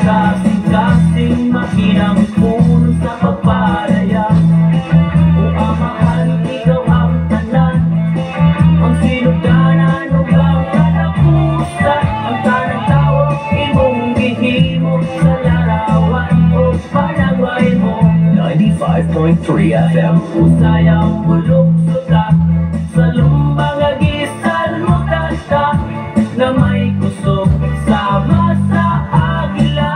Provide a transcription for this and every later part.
kasing-kasing makinang puno sa pagpalaya. O Amahan, ikaw ang tanan, ang sinugdanan o ang kalapusan, ang tanang tawag imong gihimo sa larawan o panagway mo. 95.3 FM. Usayang bulok suta sa lumbang agisan mo tata na may kusog sama sa agila.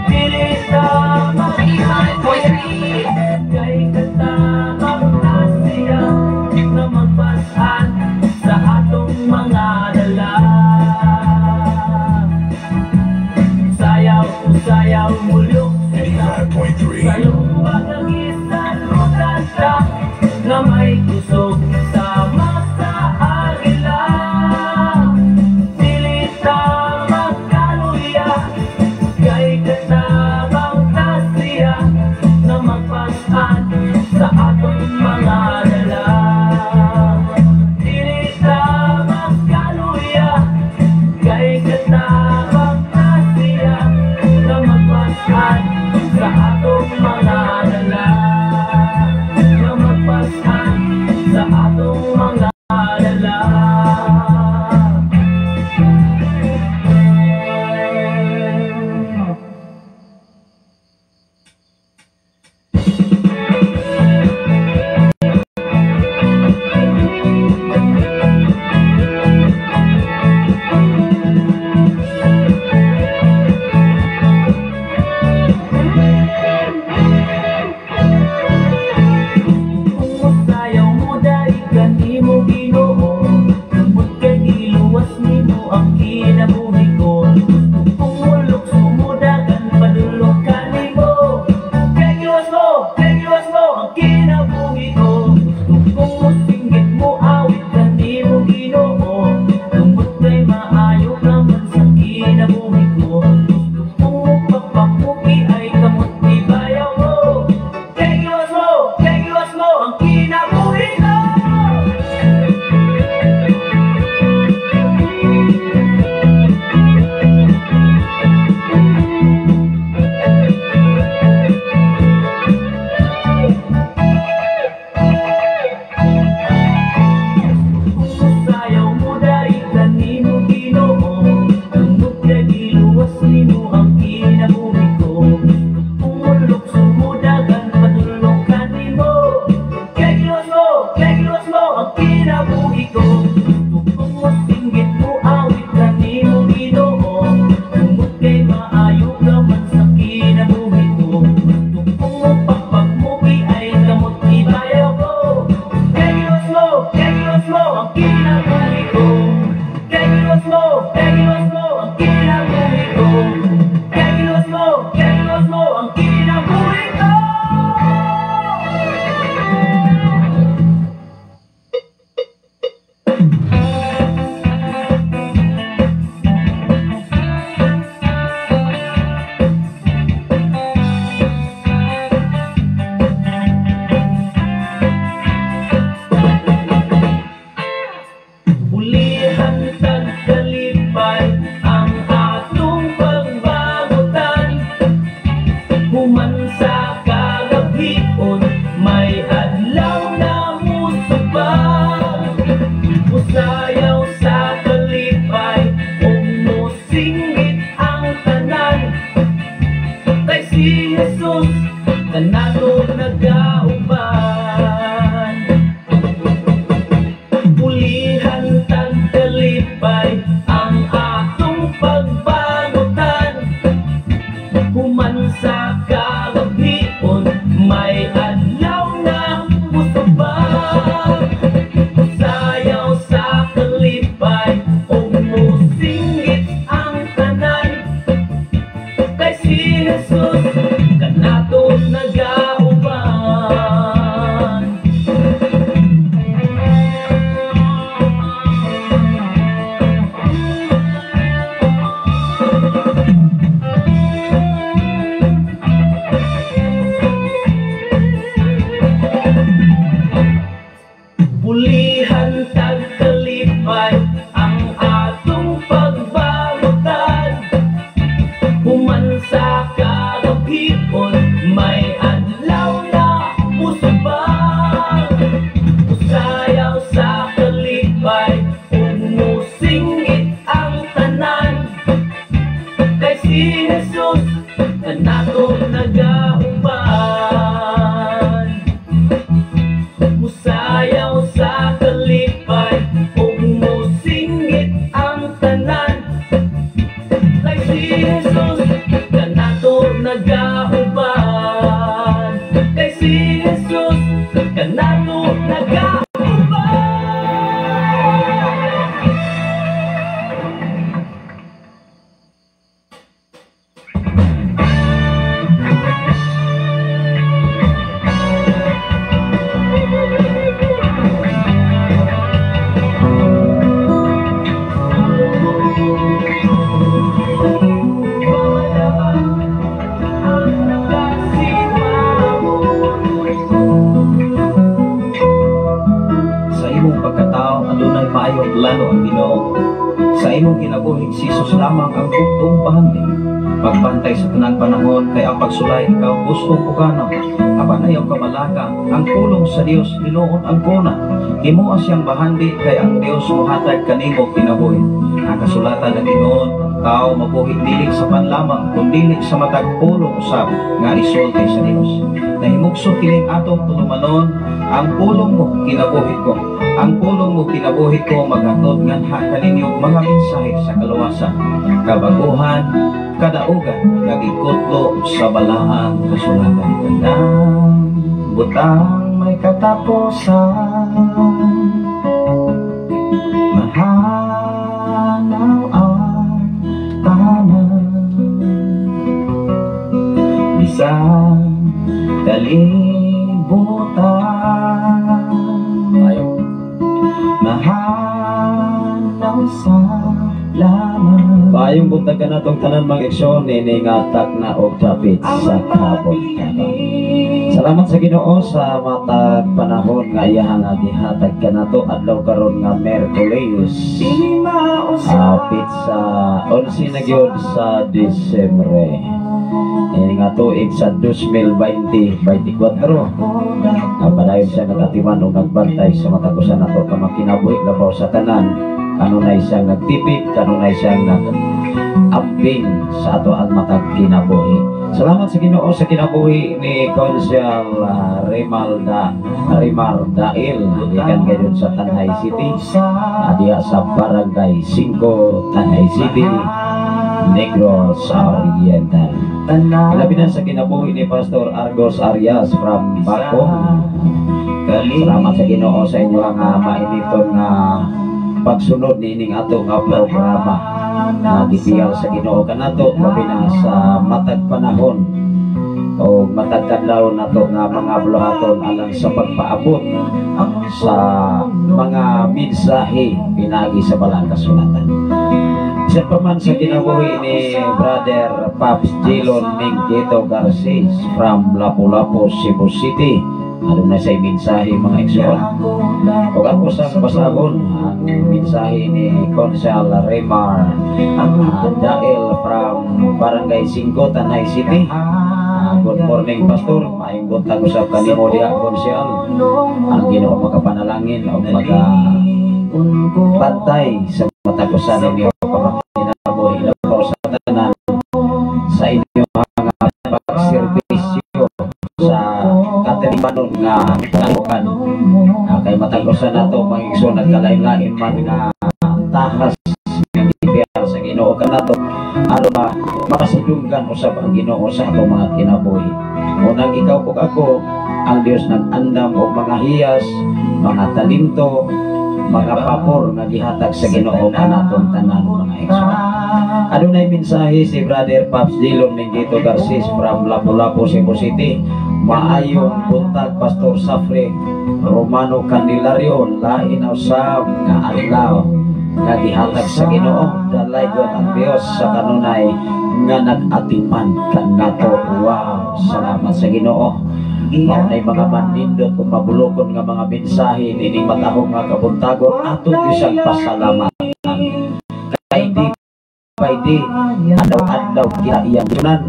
Pilita mag-ihay kay katamang Asya na magpasan sa atong mga dala. Sayaw mulok sa lumbang agisan mo tata na may kusog sama sa agila. Silita magkaluya kay katabang Asya na magpasan sa atong mga dala. Silita magkaluya kay katabang Asya na magpasan sa atong mga dala. Na magpasan sa atong mga dala. Sayaw mo dahil kanimo Ginoo, tungkol kay iluwas nimo ang kinabuhi ko. Kung mulok sumudagan padulong kanimo, kay iluwas mo ang kinabuhi ko. Kung musinggit mo awit kanimo Ginoo, tungkol kay maayo naman sa kinabuhi ko. Kung magpapakuki ay kamot ibayaw mo, kay iluwas mo ang kinabuhi ko. Sayaw mo dahil kanimo Ginoo, tungkol kay iluwas nimo ang kinabuhi ko. Kung mulok sumudagan padulong kanimo, kay iluwas mo ang kinabuhi ko. Kung masinggit mo awit kanimo Ginoo, tungkol kay maayo naman sa kinabuhi ko. Kung magpapagmuki ay kamot ibayaw ko, kay iluwas mo ang kinabuhi ko. Kay iluwas mo ang kinabuhi ko. Kay iluwas mo ang kinabuhi ko. Ulihan tagkalipay ang atong pagbagutan. Human sa kagabion, may adlaw na musubang. Usayaw sa kalipay, umusinggit ang tanan. Kay si Jesus, kanato nagauban. Ulihan tagkalipay ang atong pagbagutan. Human sa kagabion, may adlaw na musubang. Sayaw sa kalipay, umusinggit ang tanan. Kay si Jesus, kanato nagauban. imong kinabuhi si Jesus lamang ang bugtong bahandi. Magbantay sa tanang panahon kay ang pagsulay ikaw gustong pugana. Apan ayaw kamalaka, ang pulong sa Dios hinuon ang kuna. Himuas siyang bahandi kay ang Dios mohatag kanimo kinabuhi. Ang kasulatan ng Ginoo, tao mabuhi dili sa panlamang kundi sa matag pulong usab nga isulti sa Dios. Nahimugso kining atong tulumanon, ang pulong mo kinabuhi ko. Ang pulong mo kinabuhi ko maghatod nganha kaninyong mga mensahe sa kaluwasan, kabaguhan, kadaugan nga gikutlo sa balaang kasulatan. Kanang butang may katapusan, mahanaw ang tanan, bisang kalibutan, mahanaw sa laman. Payong buntag ka na itong tanan mga eksyon, niningatak na og tapit sa kabot ka. Salamat sa Ginoo sa matag panahon nga iyahang gihatag ka na to adlaw karon nga Merkules. Hapit sa 11 na gyud sa Disyembre. Ini nga tuig sa 2024. Napadayon siya nagatiman o nagbantay sa matagusan nato ka makinabuhi labaw sa tanan. Kanunay siyang nagtipik, kanunay siyang nag-amping sa ato ang matag kinabuhi. Salamat sa Ginoo sa kinabuhi ni Consul Rimar Dail, ikan kayo sa Tanay City, adiya sa Barangay 5, Tanay City, Negros Oriental. Ilabi na sa kinabuhi ni Pastor Argos Arias from Bacong. Salamat sa Ginoo sa inyo ang mainiton nga pagsunod nining ato nga programa na gitiyal sa Ginoo kanato labi na sa matag panahon o matag kadlaw nato nga mga buhaton alang sa pagpaabot sa mga mensahe pinagi sa balang kasulatan. Isa pa man sa kinabuhi ni Brother Pops Jilon Mingkito Garces from Lapu-Lapu, Cebu City. Ano na sa mensahe mga eksyon. O ako sa basahon ang mensahe ni Consul Rimar Dail from Barangay 5, Tanay City. Good morning Pastor, maayong buntag usab kanimo diha Consul. Ang Ginoo makapanalangin o magpantay sa matagusan ninyo pagkinabuhi labaw sa tanan sa inyong mga pagservisyo sa kateribanon nga kalukan. Kay matagusan nato mga igsoon nagkalain-lain man nga tahas nga gibiyar sa Ginoo kanato aron makasidunggan usab ang Ginoo sa atong mga kinabuhi. Unang ikaw ug ako, ang Dios nag-andam og mga hiyas, mga talento, mga papor nga gihatag sa Ginoo kanatong tanan mga igsoon. Adunay mensahe si Brother Pops Jilon Mingkito Garces from Lapu-Lapu, Cebu City. Maayong buntag Pastor Safre Romano Candelario, lain usab nga adlaw nga gihatag sa Ginoo. Dalay gud ang Dios sa kanunay nga nag-atiman kanato. Wow, salamat sa Ginoo. Maunay mga manindot kung mabulokon nga mga mensahe nining matahong nga kabuntagon ato isang pasalamatan. Kay di pwede adlaw-adlaw iyang tunan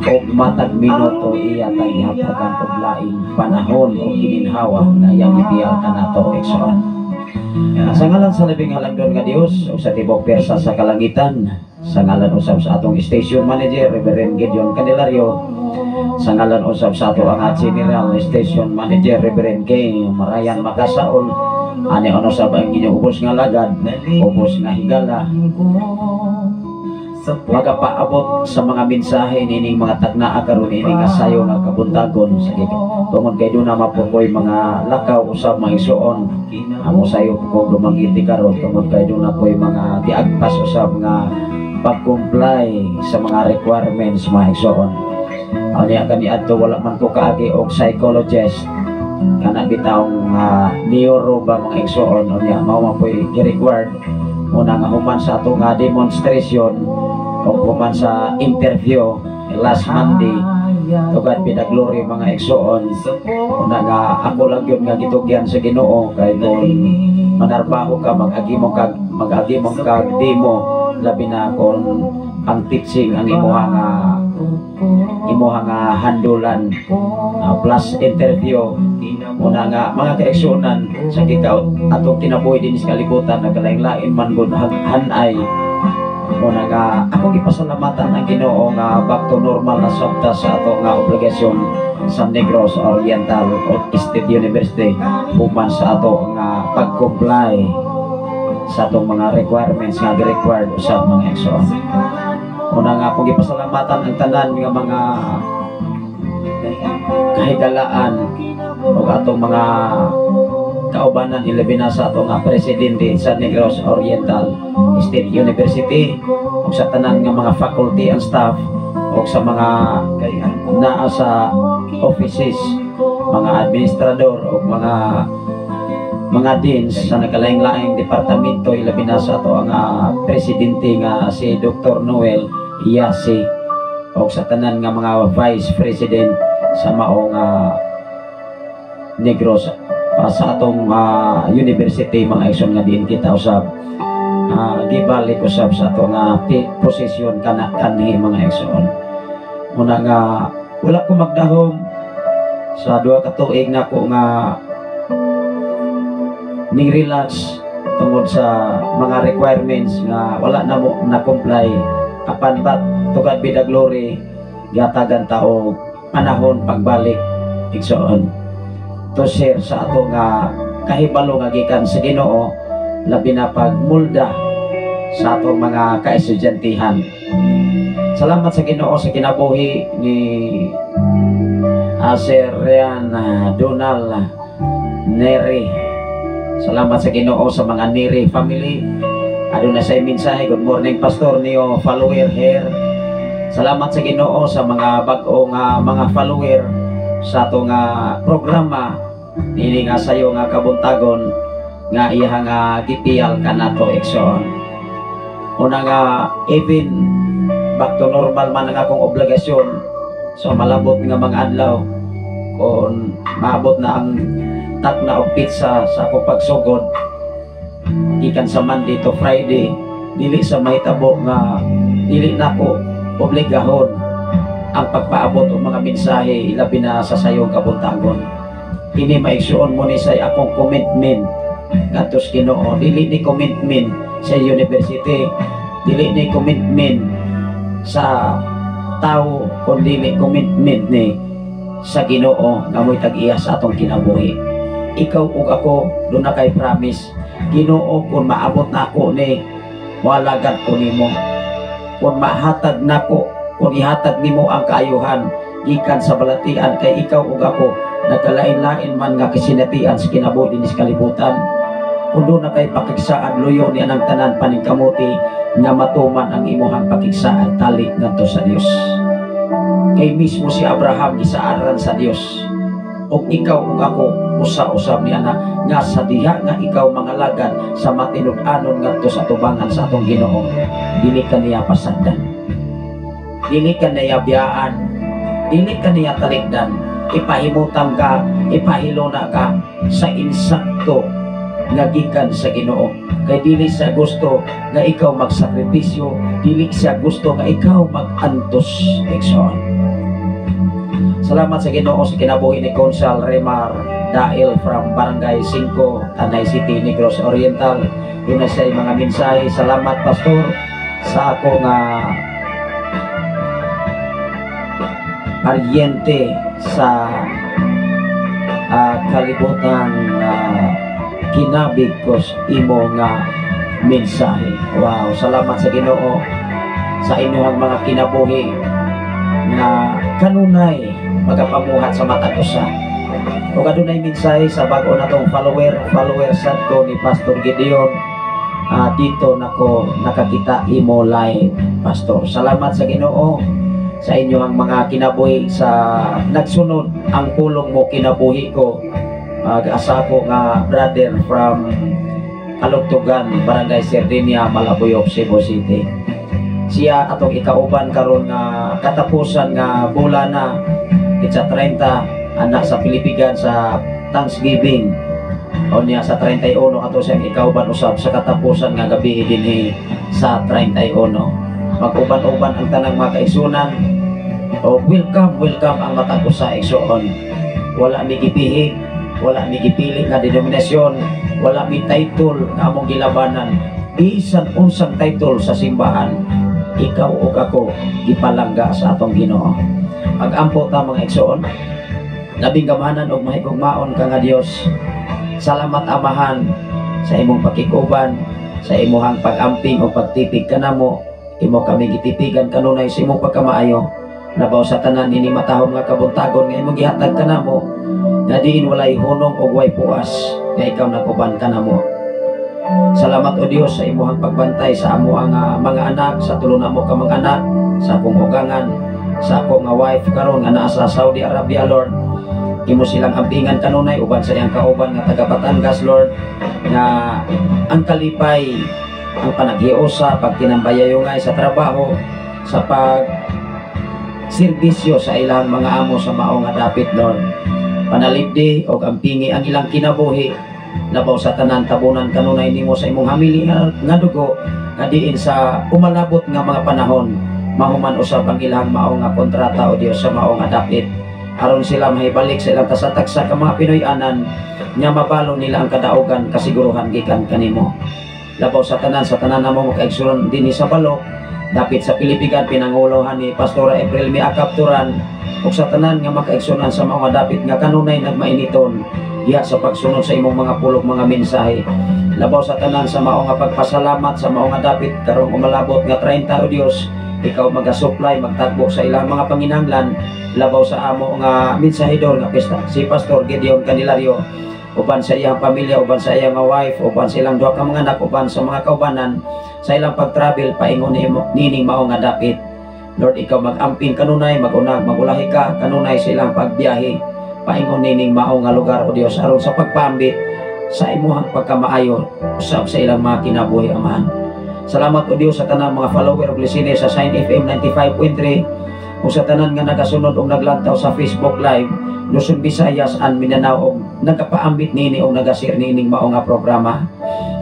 o matag minuto iya tagihatagan og laing panahon o kininhawa nga iyang ibiyal kanato eksoon. Sa ngalan sa labing halagdon nga Dios o sa tibok persa sa kalangitan, sa ngalan usab sa atong station manager Reverend Gideon Candelario, sa ngalan usab sa ato ang general station manager Reverend K. Marayan Makasaon, ani ano sa ang inyong ubos nga lagad, ubos nga higala, magapaabot sa mga mensahe nining mga tagna karon ini nga sayo nga kabuntagon sa tungod kay do na mapukoy mga lakaw usab mga isuon amo sayo ko gumangiti karon tungod kay do na koy mga tiagpas usab nga pag-comply sa mga requirements mga isuon. Anya kani adto wala man ko kaagi og psychologist kana bitawng neuro ba mga isuon unya mao man koy gi-required una nga human sa ato nga demonstration o human sa interview last Monday tugad pinaglory mga igsoon una nga ako lang yun nga gitugyan sa Ginoo kay kung manarbaho ka mag-agi mo kag mag-agi mong kag-demo labi na kung ang teaching ang imuhang handulan plus interview muna nga mga kaeksyonan sa kikaw atong kinabuhi din sa kalibutan nagalain-lain man gud hanay muna nga akong ipasalamatan ang Ginoo nga back to normal na sabta sa ato nga obligasyon sa Negros Oriental State University human sa ato nga pag-comply sa atong mga requirements nga required usab mga eksyon. Una nga akong ipasalamatan ang tanan nga mga kahigalaan o atong mga kaubanan ilabi na sa atong presidente sa Negros Oriental State University o sa tanan nga mga faculty and staff o sa mga naa sa offices, mga administrador o mga deans sa nagalaing-laing departamento ilabi na sa ato ang presidente nga si Dr. Noel Iyasi o sa tanan nga mga vice president sa maong Negros sa atong university mga eksyon nga diin kita usab gibalik usab sa atong posisyon kanhi mga eksyon. Muna nga wala ko magdahom sa 2 ka tuig na ko nga ning relax tungod sa mga requirements nga wala na mo na comply apan bat tugad bida glory gatagan tao panahon pagbalik igsoon to share sa ato nga kahibalo nga gikan sa Ginoo labi na pagmulda sa atong mga kaestudyantehhan. Salamat sa Ginoo sa kinabuhi ni Sir Rian Donald Neri. Salamat sa Ginoo sa mga Neri family. Aduna say mensahe, good morning pastor niyo follower here. Salamat sa Ginoo sa mga bag-o nga mga follower sa ato nga programa ini nga sayo nga kabuntagon nga iya nga gipiyal kanato eksyon. Una nga even back to normal man ang akong obligasyon so malabot nga mga adlaw kung maabot na ang tak na og pizza sa akong pagsugod ikan sa Monday to Friday dili sa mahitabo nga dili na ko obligahon ang pagpaabot og mga mensahe ilabi na sa sayong kabuntagon. Ini maigsuon mo ni say akong commitment ngadto sa Ginoo, dili ni commitment sa university, dili ni commitment sa tao kundi ni commitment ni sa Ginoo nga mo'y tag-iya sa atong kinabuhi. Ikaw ug ako doon na kay promise Ginoo kung maabot na ako ni walagan ko nimo, kung mahatag na ko, kung ihatag nimo ang kaayuhan gikan sa balatian kay ikaw ug ako nagkalain-lain man nga kasinatian sa kinabuhi din sa kalibutan. Kung doon na kay pakigsaan luyo ni anang tanan paningkamuti nga matuman ang imuhang pakigsaan tali ngadto sa Dios. Kay mismo si Abraham gisaaran sa Dios ug ikaw ug ako usa-usab niya nga sa diha nga ikaw mangalagad sa matinud-anon ngadto sa tubangan sa atong Ginoo, dili ka niya pasagdan, dili ka niya biyaan, dili ka niya talikdan, ipahimutan ka, ipahilona ka sa insakto nga gikan sa Ginoo. Kay dili siya gusto nga ikaw magsakripisyo, dili siya gusto nga ikaw mag-antos eksyon. Salamat sa Ginoo sa kinabuhi ni Consal Remar Dail from Barangay 5, Tanay City, Negros Oriental. Yun na siya mga mensahe. Salamat pastor sa ako nga paryente sa kalibutan kinabig ko imo nga mensahe. Wow, salamat sa Ginoo sa inyong mga kinabuhi na kanunay magapamuhat sa mata ko sa o kadunay mensahe sa bago na tong follower sad ko ni Pastor Gideon. Dito nako nakakita imo live pastor. Salamat sa Ginoo sa inyo ang mga kinabuhi sa nagsunod ang pulong mo kinabuhi ko. Asa ko nga brother from Kalugtugan, Barangay Sardinia, Malabuyok, Cebu City. Siya atong ikauban karon nga katapusan nga bulan na sa 30 anak sa Pilipigan sa Thanksgiving O niya sa 31 ato siyang ikauban usab sa katapusan nga gabi dinhi sa 31. Mag-uban-uban ang tanang mga kaigsunan. O welcome ang matag usa igsoon. Wala mi gipihig, wala mi gipili nga denominasyon, wala mi title nga among gilabanan. Bisan unsang title sa simbahan, ikaw o ako gipalangga sa atong Ginoo. Mag-ampo ta mga igsoon. Labing gamahanan og mahigugmaon ka nga Dios. Salamat Amahan sa imong pakikuban, sa imong pag-amping o pagtipig kanamo. Imo kami gitipigan kanunay sa imong pagkamaayo. Labaw sa tanan ini matahom nga kabuntagon nga imong gihatag kanamo. Nga diin walay hunong o way puas nga ikaw naguban kanamo. Salamat o Dios sa imong pagbantay sa amo ang mga anak, sa tulo na mo ka mga anak, sa akong ugangan, sa akong nga wife karon nga naa sa Saudi Arabia, Lord. Imo silang ampingan kanunay uban sa iyang kauban nga taga Batangas, Lord, nga ang kalipay, ang panaghiusa, pagtinambayayungay sa trabaho, sa serbisyo sa ilang mga amo sa mao nga dapit, Lord. Panalipdi og ampingi ang ilang kinabuhi. Labaw sa tanan tabunan kanunay nimo sa imong hamili nga dugo nga diin sa umalabot nga mga panahon mahuman usab ang ilang mao nga kontrata o Dios sa mao nga dapit. Aron sila mahibalik sa ilang tasatagsa ka mga Pinoy-anan nga mabalo nila ang kadaugan kasiguruhan gikan kanimo. Labaw sa tanan namo makaigsuron dinhi sa balok dapit sa Pilipigan pinangulohan ni Pastora April Miakap Turan ug sa tanan nga makaigsunan sa mga dapit nga kanunay nagmainiton diha sa pagsunod sa imong mga pulong mga mensahe. Labaw sa tanan sa mao nga pagpasalamat sa mao nga dapit karong umalabot nga 30 o Dios, ikaw magasupply magtagbo sa ilang mga panginahanglan. Labaw sa amo nga mensahedor nga si Pastor Gideon Candelario uban sa iyang pamilya, uban sa iyang wife, uban sa ilang duha ka mga anak, uban sa mga kaubanan sa ilang pag-travel paingon nining mao nga dapit. Lord, ikaw mag-amping kanunay, magulahi ka kanunay sa ilang pagbiyahe paingon nining mao nga lugar o Dios aron sa pagpambit sa imuhang pagkamaayo usab sa ilang mga kinabuhi, Amahan. Salamat o Dios sa tanang mga follower og listener sa Sign FM 95.3 o sa tanan nga nagasunod o naglantaw sa Facebook Live, Luzon, Visayas, and Mindanao o nagapaambit nini o nagasir nining mao nga programa.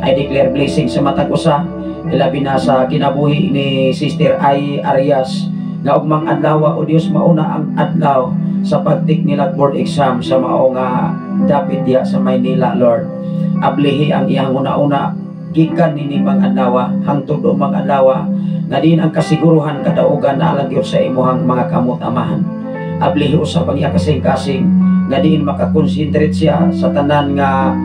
I declare blessing sa matag usa, ilabi na sa kinabuhi ni Sister Ai Arias nga ugmang adlaw o Dios mauna ang adlaw sa pagtik nila board exam sa mao nga dapit diha sa Maynila, Lord. Ablihi ang iyang una-una gikan nini mga adlaw hangtod o mga adlaw nga din ang kasiguruhan kadaugan na alang sa imuhang mga kamot, Amahan. Ablihi usab ang iya kasing-kasing nga diin makakonsentrate siya sa tanan nga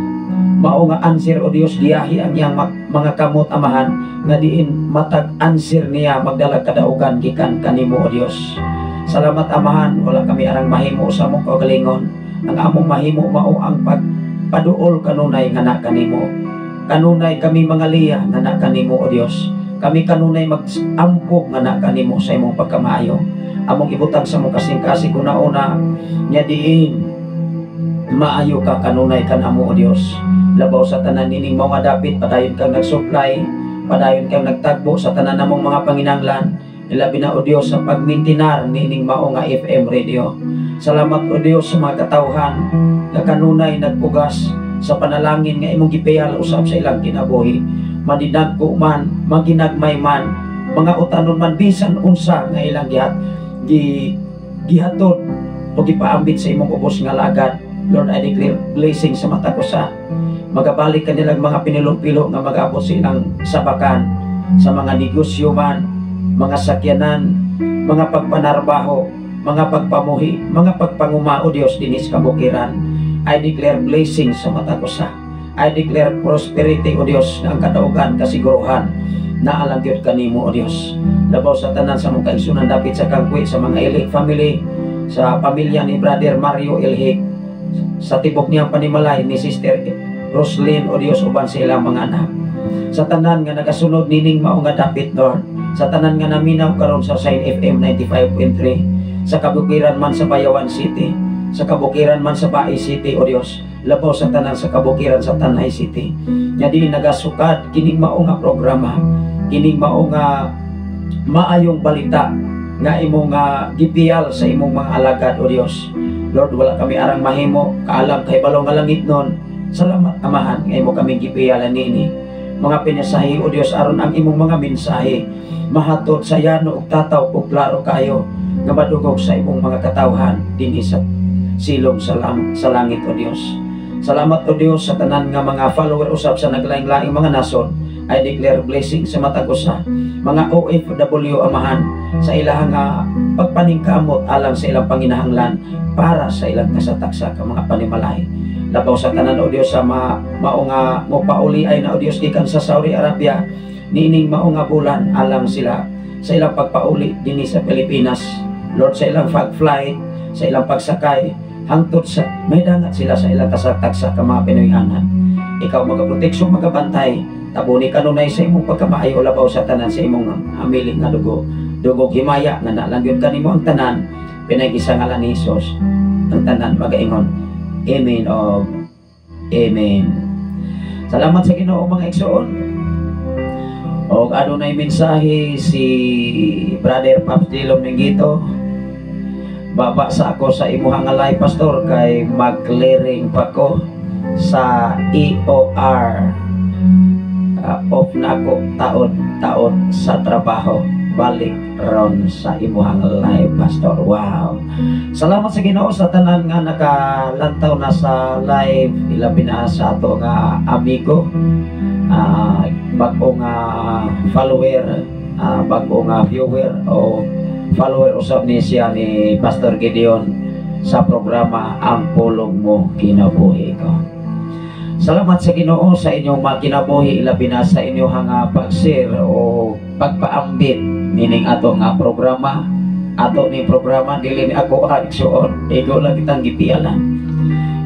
mao nga answer o Dios diyahi ang iyang mga kamot, Amahan, nga diin matag answer niya magdalag kadaugan gikan kanimo o Dios. Salamat, Amahan, wala kami arang mahimo sa among kaugalingon. Ang among mahimo mao ang pagpaduol kanunay nga na kanimo. Kanunay kami mga liya nga na kanimo o Dios. Kami kanunay mag-ampo nga na kanimo sa imong pagkamaayo. Among ibutang sa mong kasing-kasing una-una nya diin maayo ka kanunay kanamo o Dios. Labaw sa tanan nining mga dapit padayon kang nagsupply, padayon kang nagtagbo sa tanan namong mga panginahanglan. Ilabi na o Dios sa pagmintinar nining mao nga FM radio. Salamat o Dios sa mga katawhan nga kanunay nagpugas sa panalangin nga imong gipayal usab sa ilang kinabuhi. Madinagko man, maginagmay man, mga utanon man bisan unsa nga ilang gihatod o gipaambit sa imong ubos nga lagad. Lord, I declare blessing sa mata ko sa magabalik kanilang mga pinilo-pilo nga mag-abot silang sabakan sa mga negosyo man, mga sakyanan, mga pagpanarbaho, mga pagpamuhi, mga pagpanguma o Dios dinis kabukiran. I declare blessing sa mata ko sa. I declare prosperity o Dios na ang kadaugan kasiguruhan na alangyod kanimo o Dios. Labaw sa tanan sa mong kaigsunan dapit sa kangkwi sa mga Ilhik family, sa pamilya ni Brother Mario Ilhik, sa tibok niyang panimalay ni Sister Roslyn o Dios uban sa ilang mga anak. Sa tanan nga nagasunod nining mao nga dapit, Lord. Sa tanan nga naminaw karon sa Sign FM 95.3, sa kabukiran man sa Bayawan City, sa kabukiran man sa Baay City o Dios. Labaw sa tanan sa kabukiran sa Tanay City. Nga di nagasukad kining mao nga programa, kining mao nga maayong balita nga imong gipiyal sa imong mga alagad o Dios. Lord, wala kami arang mahimo kaalam kay balong nga langit nun Salamat Amahan, ngay mo kaming gipiyalan nini. Mga pinasahi o Dios aron ang imong mga mensahe mahatod sa yano ug tataw ug klaro kayo nga madugog sa imong mga katawhan dinhi sa silong sa langit o Dios. Salamat o Dios sa tanan nga mga follower usab sa naglaing-laing mga nason. I declare blessing sa matag usa. Mga OFW Amahan, sa ilahang pagpaningkamot alang sa ilang panginahanglan para sa ilang kasatagsa ka mga panimalay. Labaw sa tanan o Dios sa maunga mo pauli ay na o Dios gikan sa Saudi Arabia nining maunga bulan alang sila sa ilang pagpauli dinhi sa Pilipinas. Lord, sa ilang flight, sa ilang pagsakay hangtod sa may dangat sila sa ilang kasatagsa ka mga Pinoyanan. Ikaw magaproteksyon magabantay tabuni kanunay sa imong pagkamaayo labaw sa tanan sa imong hamiling nga dugog himaya nga nalangyod kanimo ang tanan pinay isa ngalan ni Hesus ang tanan magaingon amen of amen. Salamat sa Ginoo mga igsoon. Og adunay mensahe si Brother Pops Dilom Ningito. Baba sa ako sa imuhang alay pastor kay mag-clearing pa ko sa EOR. Off na ako taon sa trabaho. Balik ron sa imuhang live pastor. Wow, salamat sa Ginoo sa tanan nga nakalantaw na sa live ilabi na sa ato nga amigo bago nga follower bago nga viewer o follower usab ni siya ni Pastor Gideon sa programa Ang Pulong Mo Kinabuhi Ko. Salamat sa Ginoo sa inyong makinabuhi ilabi na sa inyong pag-share o pagpaambit nining ato nga programa. Ato ni programa dili ni ako igsoon, ego lang kitang gipialan.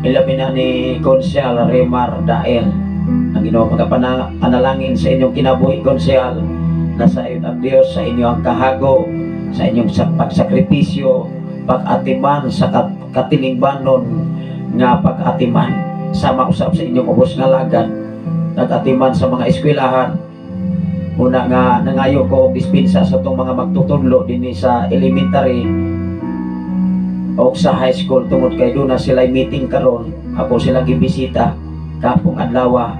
Ilabi na ni Konsyal Remar Dael. Ang Ginoo magapanalangin sa inyong kinabuhi Konsyal, nasa iyo ang Dios sa inyong kahago, sa inyong pagsakripisyo, pag-atiman sa katilingbanon nga pag-atiman sama usab sa inyong ubos nga lagad nag-atiman sa mga eskwelahan. Una nga nangayo ko dispensa sa itong mga magtutudlo din sa elementary o sa high school tungod kay doon na sila meeting karon. Ako sila gibisita kapong adlaw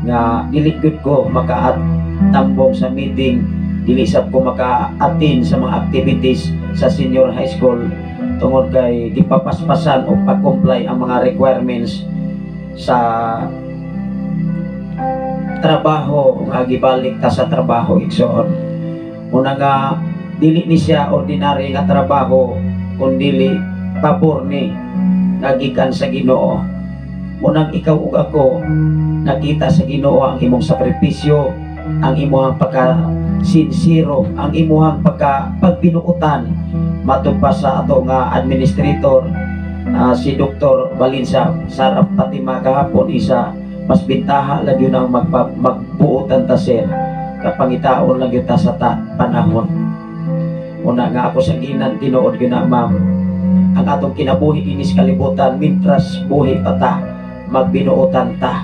nga diligod ko makaatambong sa meeting, dilisap ko maka-attend sa mga activities sa senior high school tungod kay gipapaspasan o pag-comply ang mga requirements sa trabaho nga gibalik ta sa trabaho igsoon. Una nga dili ni siya ordinary nga trabaho kundi pabor ni nagikan sa Ginoo. Unang ikaw ug ako nakita sa Ginoo ang imong sakripisyo, ang imong pagka-sinsiro, ang imong pagpinuutan matud pa sa ato nga administrator si Dr. Balinsa sarap pati makahapon isa mas bintaha lang yun ang magbuotan ta sir kapangitaon lang yun ta sa panahon. Una nga ako sa ginan tinuod yun na ma'am ang atong kinabuhi inis kalibutan mintras buhi pa ta magbinuotan ta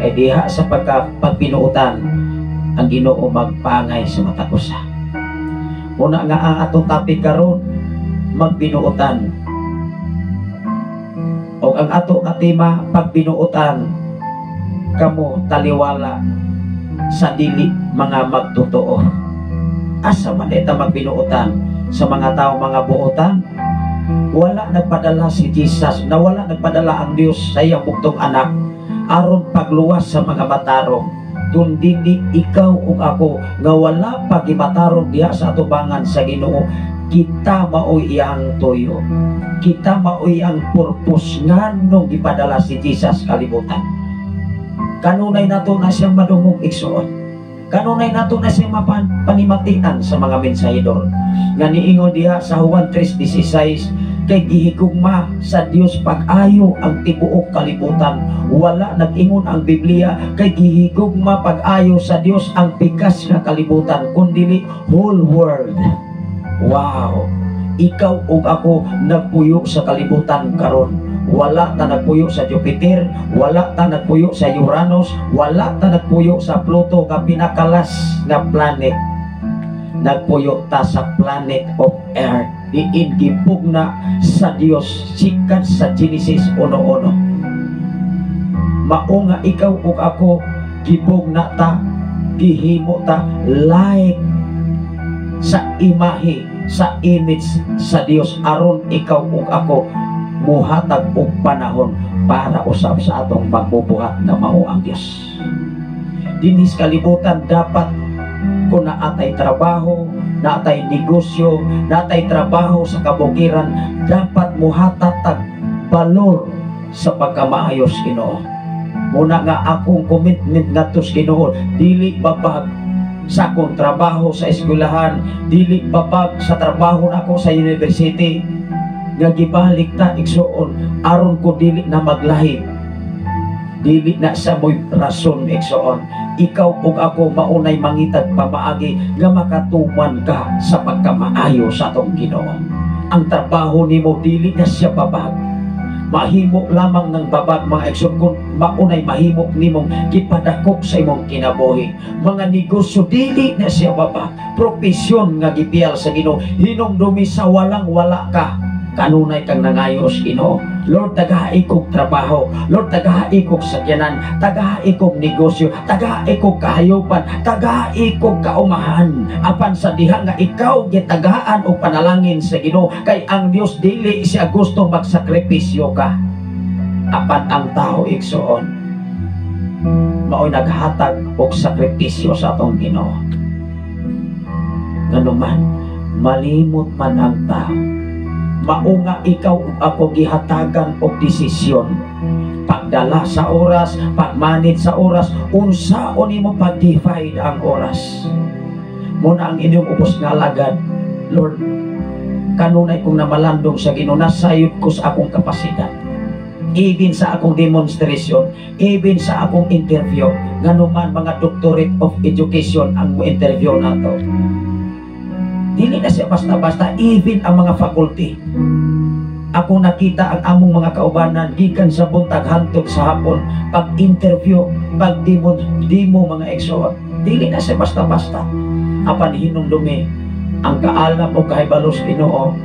kay diha sa pagbinuotan ang Ginoo magpangay sa mata ko sa. Una nga ang atong topic karon magbinuotan o ang ato nga tema pagbinuotan kamo taliwala sa dili mga magtotoo. Asa man ita magbinuotan sa mga tao mga buotan? Wala nagpadala si Jesus, na wala nagpadala ang Dios sa iyang buktong anak aron pagluwas sa mga matarong, kundi ikaw ug ako nga wala pagimatarong diha sa atubangan sa Ginoo. Kita maoy iyang toyo, kita maoy ang purpose nganong gipadala si Jesus kalibutan. Kanunay nato na siyang madungog igsoon, kanunay nato na siyang mapanimatian sa mga mensahidor nga niingon diha sa Juan 3:16 kay gihigugma sa Dios pag-ayo ang tibuok kalibutan. Wala nag-ingon ang Biblia kay gihigugma pag-ayo sa Dios ang pikas nga kalibutan kundi whole world. Wow, ikaw ug ako nagpuyo sa kalibutan karon. Wala ta nagpuyo sa Jupiter, wala ta nagpuyo sa Uranus, wala ta nagpuyo sa Pluto nga pinakalas nga planet. Nagpuyo ta sa planet of Earth. Diin gipugna sa Dios sikat sa Genesis 1:1. Mao nga ikaw ug ako gibog na ta, gihimo ta like sa imahe, sa image sa Dios, aron ikaw ug ako muhatag og panahon para usab sa atong pagbubuhat na mao ang Dios. Dinis kalibutan dapat kung naatay trabaho, naatay negosyo, naatay trabaho sa kabukiran, dapat muhatatag balor sa pagkamaayos Ginoo. Muna nga akong commitment ngadto sa Ginoo, dili babag sa akong trabaho sa eskwelahan, dili babag sa trabaho nako sa university, nga gibalik ta igsuon aron ko dili na maglahi, dili na sa mo'y rason igsuon. Ikaw ug ako maunay mangitag pamaagi nga makatuman ka sa pagkamaayo sa atong Ginoo. Ang trabaho nimo dili na siya babag, mahimo lamang ng babag mga igsoon kung maunay mahimo nimong gipadakop sa imong kinabuhi. Mga negosyo dili na siya babag, propesyon nga gipiyal sa Ginoo, hinumdumi sa walang wala ka, kanunay kang nangayos Ginoo. Lord, tagahain kong trabaho, Lord, tagahain kong sakyanan, tagahain kong negosyo, tagahain kong kahayupan, tagahain kong kaumahan, apan sa diha nga ikaw gitagaan o panalangin sa Ginoo, kay ang Dios dili siya gusto magsakripisyo ka. Apan ang tao igsuon mao'y naghatag og sakripisyo sa atong Ginoo. Nganuman malimot man ang tao, mao nga ikaw ug ako gihatagan og desisyon, pagdala sa oras, pagmanit sa oras, unsaon nimo pag-divide ang oras. Muna ang inyong ubos nga alagad, Lord, kanunay kong namalandong sa Ginoo, nasayod ko sa akong kapasidad, even sa akong demonstration, even sa akong interview, nganuman mga doctorate of education ang interview nato, dili na siya basta-basta, even ang mga faculty. Ako nakita ang among mga kaubanan gikan sa buntag hantod sa hapon, pag-interview, pag-demo mga igsoon, dili na siya basta-basta. Apan hinumdumi ang kaalam o kahibalos Ginoo,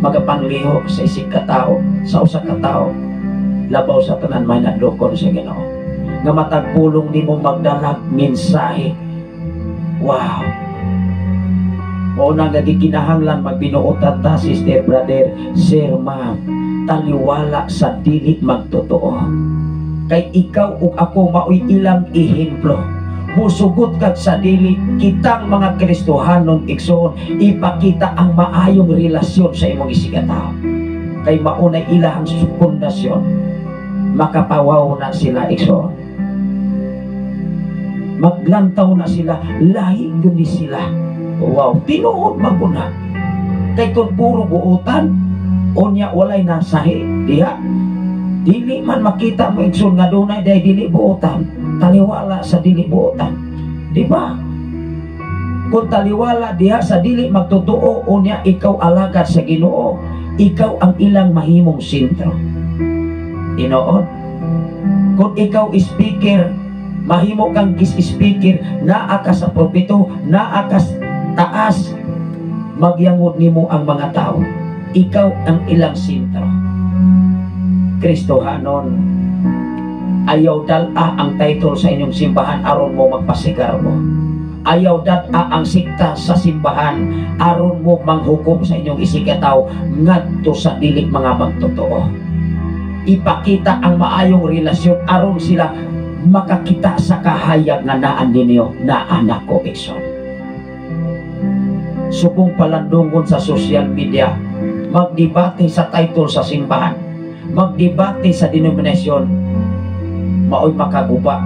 magapangliho sa isig ka tao, sa usa ka tao, labaw sa tanan may nadlokon sa Ginoo, nga matagpulong nimo magdalag mensahe. Wow! O nang nagikinahanglan magbinuotan ta, sister, brother, sir, ma'am, taliwala sa dili magtotoo. Kay ikaw ug ako mao'y ilang ehemplo. Musugot kag sa dili, kitang mga Kristohanon igsoon, ipakita ang maayong relasyon sa imong isigataw. Kay maunay ilahang pundasyon, makapawaw na sila igsoon. Maglantaw na sila, lahi guni sila. Wow, tinuod maguna. Kay kung puro buutan, unya walay nasahi diha, dili man makita mo igsoon nga dunay day dili buutan, taliwala sa dili buutan, di ba? Kung taliwala diha sa dili magtotoo, unya ikaw alagad sa Ginoo, ikaw ang ilang mahimong sentro. Inoon, kung ikaw speaker, mahimo kang speaker, naa ka sa propito, naa ka taas, magyangod nimo ang mga tao, ikaw ang ilang sentro. Kristohanon, ayaw dala ang title sa inyong simbahan aron mo magpasigar mo, ayaw dala ang sikta sa simbahan aron mo manghukom sa inyong isigataw ngadto sa dili mga magtotoo. Ipakita ang maayong relasyon aron sila makakita sa kahayag nga naan ninyo na anak ko igsoon. Subong palandungon sa social media, magdebate sa title sa simbahan, magdebate sa denominasyon, mao'y makaguba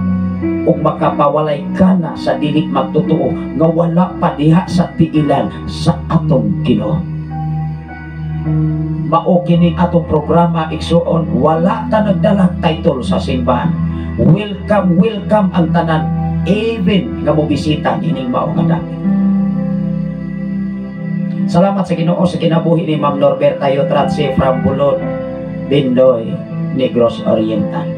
o makapawalay ka na sa dili magtotoo nga wala pa diha sa tiilan sa atong Ginoo. Mao kini atong programa igsoon, wala ta nagdala title sa simbahan. Welcome, welcome ang tanan, even nga mo bisita ining mao nga dapit. Salamat sa Ginoo sa kinabuhi ni Ma'am Norberta Yotratse from Bulod, Bindoy, Negros Oriental.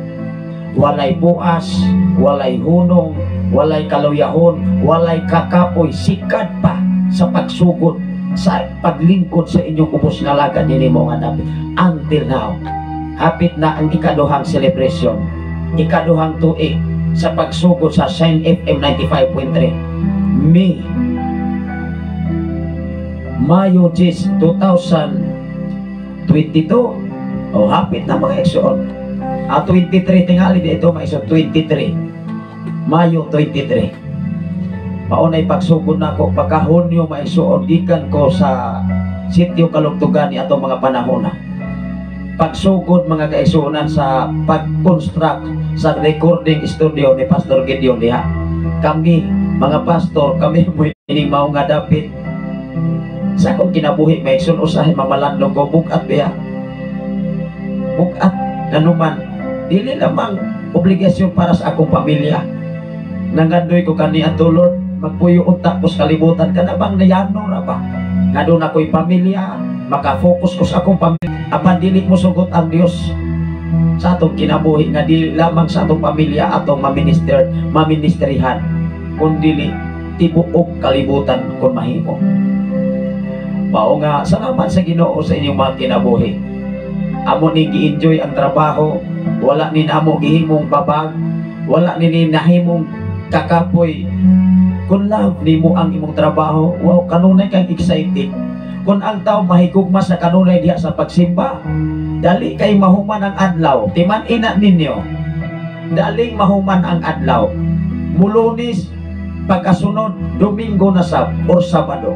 Walay buas, walay hunong, walay kaluyahon, walay kakapoy, sikad pa sa pagsugod, sa paglingkod sa inyong ubos nga lagad nini mo nga dapit. Until now, hapit na ang ikaduhang celebration ikaduhang tuig sa pagsugod sa Shine FM 95.3. Mayo 10, 2022. O hapit na mga igsoon. 23 tingali dito mga igsoon, 23. Mayo 23. Maunay pagsugod na ako pagka Hunyo mga igsoon, gikan ko sa sitio Kalugtugan ni atong mga panahon na. Pagsugod mga kaigsuonan sa pag-construct sa recording studio ni Pastor Gideon diha. Kami mga pastor, kami mo ining mao nga dapit sa akong kinabuhi may igsoon usahay mamalandong ko bukat biya. Bukat nanuman dili lamang obligasyon para sa akong pamilya. Nangandoy ko kaniya to Lord, magpuyo unta ko sa kalibutan ka na bang nayano ra ba? Nga doon ako'y pamilya, makafocus ko sa akong pamilya. Apan dili mo sugot ang Dios sa atong kinabuhi nga dili lamang sa atong pamilya atong maministerihan, kundi tibuok kalibutan kung mahimo. Mao nga salamat sa Ginoo sa inyong mga kinabuhi. Amo ni gi-enjoy ang trabaho, wala ni namo gihimong babag, wala ni nahimong kakapoy. Kung love nimo ang imong trabaho, wow, kanunay kang excited. Kung ang tao mahigugma sa kanunay diha sa pagsimba, dali kay mahuman ang adlaw. Timan ina ninyo, daling mahuman ang adlaw. Mulunis, pagkasunod, Domingo na or Sabado.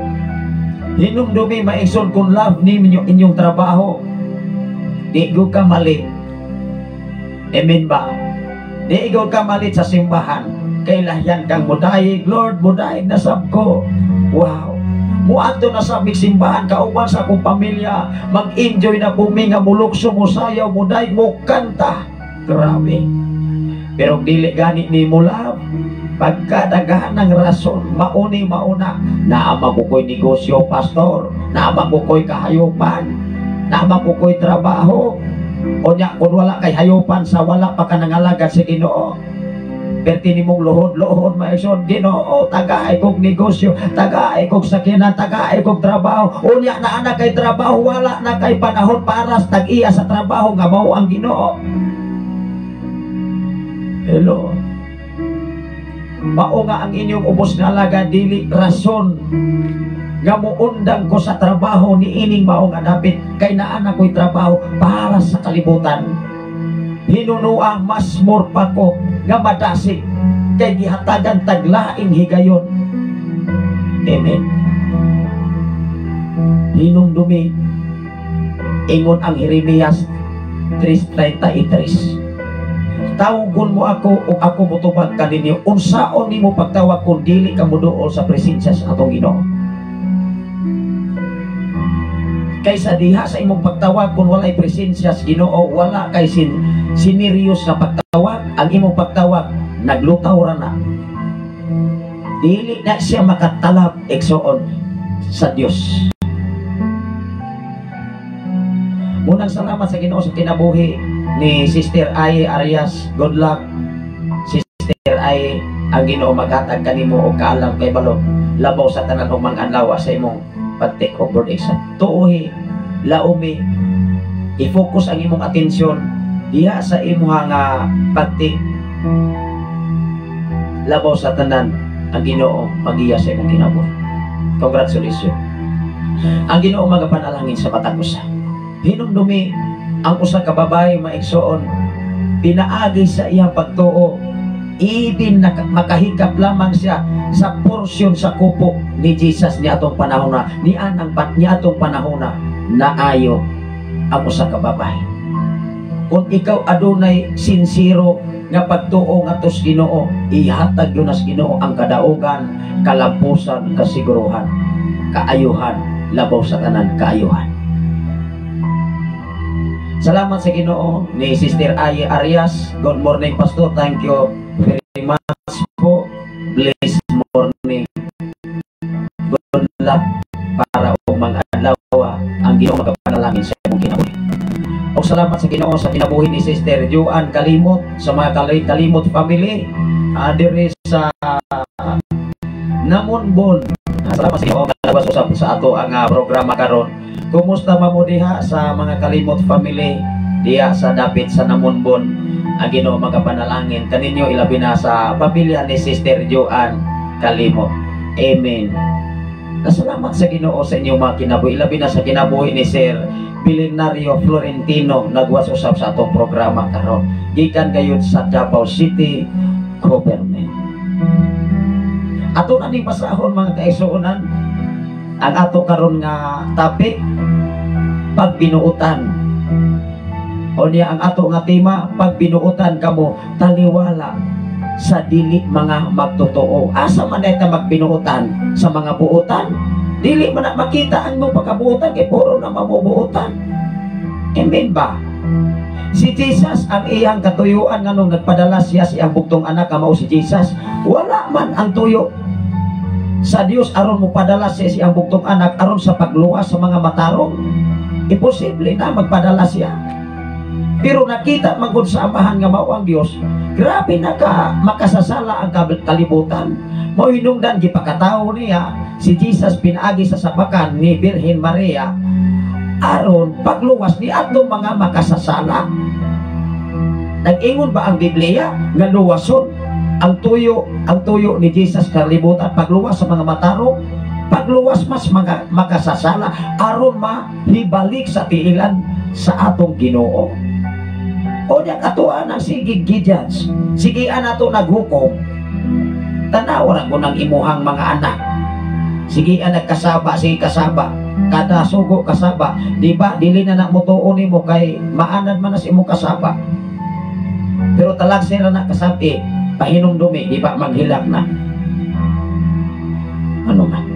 Hinumdumi maigsoon kung love ninyo inyong trabaho, di go ka malit. Amen ba? Di go ka malit sa simbahan. Kailangan kang mudayig, Lord, mudayig na sab ko. Wow. Muadto na sa simbahan, kauban sa akong pamilya, mag-enjoy na bumi nga mulukso mo sayaw, mudayig mo kanta. Grabe. Pero dili gani ni mo love. Pagkadagahan ng rason, mauna, naamang ko ko'y negosyo, pastor, naamang ko ko'y kahayupan, naamang ko ko'y trabaho, o niya, kung wala kay hayupan sa wala pa ka nangalagad sa Ginoo, perti ni mong lohod maison, Ginoo, tagaay kong negosyo, tagaay kong sakinan, tagaay kong trabaho, o niya na anak kay trabaho, wala na kay panahon para sa tag-iya sa trabaho, nga mao ang Ginoo. Hello. Mao nga ang inyong ubos nga alaga, dili rason nga muundang ko sa trabaho ni ining mao nga dapit kay naa na ko'y trabaho para sa kalibutan. Hinunua mas more pa ko nga madasig kay gihatagan taglaing higayon. Amen. Hinumdumi ingon ang Jeremias 3:33. Tawgon mo ako o ako mutubag kaninyo, unsaon nimo pagtawag kung dili ka muduol sa presensya sa atong Ginoo. Kaysa diha sa imong pagtawag kung walay presensya sa Ginoo, wala kay sinerious na pagtawag, ang imong pagtawag naglutaw ra na. Dili na siya makatalab eksoon sa Dios. Munang salamat sa Ginoo sa kinabuhi ni Sister Ai Arias. Good luck, Sister Ai. Ang Ginoo maghatag kanimo og kaalam kay balo labaw sa tanan og mga adlaw sa imong pag-take over exam. Tuohi, laumi, i-focus ang imong atensyon diha sa imong nga pag-take labaw sa tanan. Ang Ginoo magiya sa imong kinabuhi. Congratulations. Ang Ginoo magapanalangin sa matag usa. Hinumdumi ang usa ka babae maigsoon, pinaagi sa iyang pagtuo, even na makahikap lamang siya sa porsyon sa kupo ni Jesus ni atong panahon na, ni atong panahon na naayo ang usa ka babae. Kung ikaw adunay sincero nga pagtuo nga tos Ginoo, ihatag yun as Ginoo ang kadaugan, kalampusan, kasiguruhan, kaayuhan, labaw sa tanan kaayuhan. Salamat sa Ginoo ni Sister Ai Arias. Good morning, Pastor. Thank you very much po. Blessed morning. Good luck para o mga adlaw ang Ginoo magapanalangin sa imong kinabuhi. O salamat sa Ginoo sa kinabuhi ni Sister Joan Kalimot, sa mga Kalimot family diri sa Namunbon. Salamat sa Ginoo nalabas usab sa ato ang programa karon. Kumusta mo diha sa mga Kalimot family diya sa dapit sa Namunbon, ang Ginoo magapanalangin kaninyo ilabi na sa pamilya ni Sister Joanne Kalimo. Amen. Nasalamat sa Ginoo sa inyong mga kinabuhi, ilabi na sa kinabuhi ni Sir Belenario Florentino nagwas usab sa atong programa karon gikan gayud sa Davao City Government. Ato na ning pasahon mga kaigsuonan ang ato karon nga topic, pagbinuutan. O niya ang ato nga tema, pagbinuutan kamo taliwala sa dili mga magtotoo. Asa man ta magbinuutan sa mga buutan? Dili man na makita ang mga pagkabuutan kay puro na mabubuutan. Amen ba? Si Jesus ang iyang katuyuan nga nung nagpadala siya siyang bugtong anak nga mao si Jesus, wala man ang tuyo sa Dios aron mo padala siya siyang bugtong anak aron sa pagluwas sa mga matarong. Imposible na magpadala siya. Pero nakita man gud sa amahan nga mao ang Dios, grabe na makasasala ang kalibutan. Mao hinungdan gipakatawo niya si Jesus pinaagi sa sapakan ni Birhen Maria aron pagluwas ni atong mga makasasala. Nag-ingon ba ang Biblia nga luwason ang tuyo ni Jesus kalibutan, pagluwas sa mga matarong, pagluwas mas mga makasasala aron mahibalik sa tiilan sa atong Ginoo. O niya katuan ang sige gidyans, sige anato naghukom, tanaw ra ko ng imuhang mga anak. Sige anak kasaba, sige kasaba, kada sugo kasaba, di ba dili na namutuon nimo kay maanad man sa imong kasaba. Pero talag sila na kasabi, pahinom dumi, di ba maghilak na. Ano man,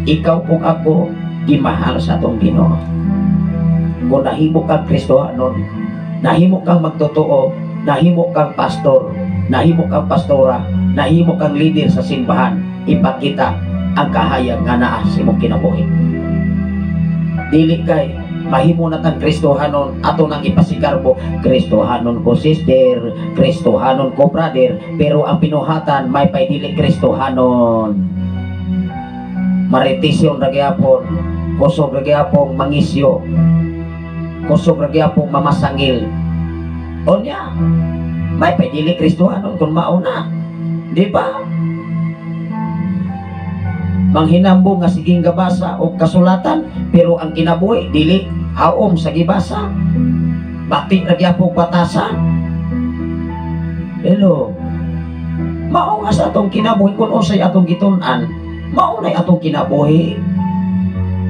ikaw kung ako gimahal sa atong Ginoo. Kung nahimo kang Kristohanon, nahimo kang magtotoo, nahimo kang pastor, nahimo kang pastora, nahimo kang leader sa simbahan, ipakita ang kahayag nga naa sa imong kinabuhi. Dili kay mahimo na tang Kristohanon ato nang ipasikarbo, Kristohanon ko sister, Kristohanon ko brother, pero ang pinuhatan may paidili Kristohanon. Maritisyon ra gyapon, kusog ra gyapon mangisyo, kusog ra gyapon mamasangil. Onya, may paidili Kristohanon kung mauna, di ba? Manghinambo nga siging gabasa o kasulatan, pero ang kinabuhi dili haom sa gibasa. Bakit nagyapong batasan? Hello, mao nga sa atong kinabuhi kung usay atong gitun-an, mao nay atong kinabuhi.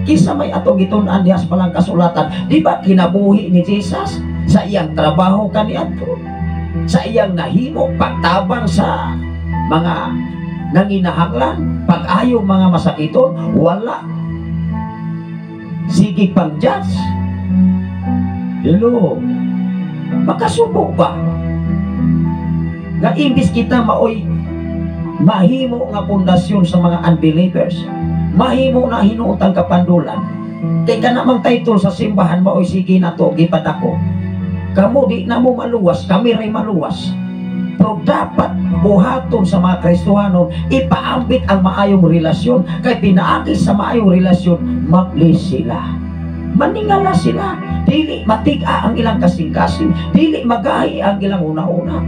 Kisa may atong gitun-an dihas palang kasulatan, di ba kinabuhi ni Jesus sa iyang trabaho kaniadto, sa iyang nahimo pagtabang sa mga nanginahanglan, pag-ayaw mga masakiton, wala. Sige pang judge. Hello, makasubok ba? Nga imbis kita maoy mahimo nga pundasyon sa mga unbelievers, mahimo na hinuotang kapandulan, kay ka namang title sa simbahan maoy sige na to, gipadako. Kamu di na mo maluwas, kami rin maluwas. Pero dapat buhaton sa mga Kristohanon, ipaambit ang maayong relasyon. Kay pinaagi sa maayong relasyon, maplis sila, maningala sila, dili matiga ang ilang kasing-kasing, dili magahi ang ilang una-una,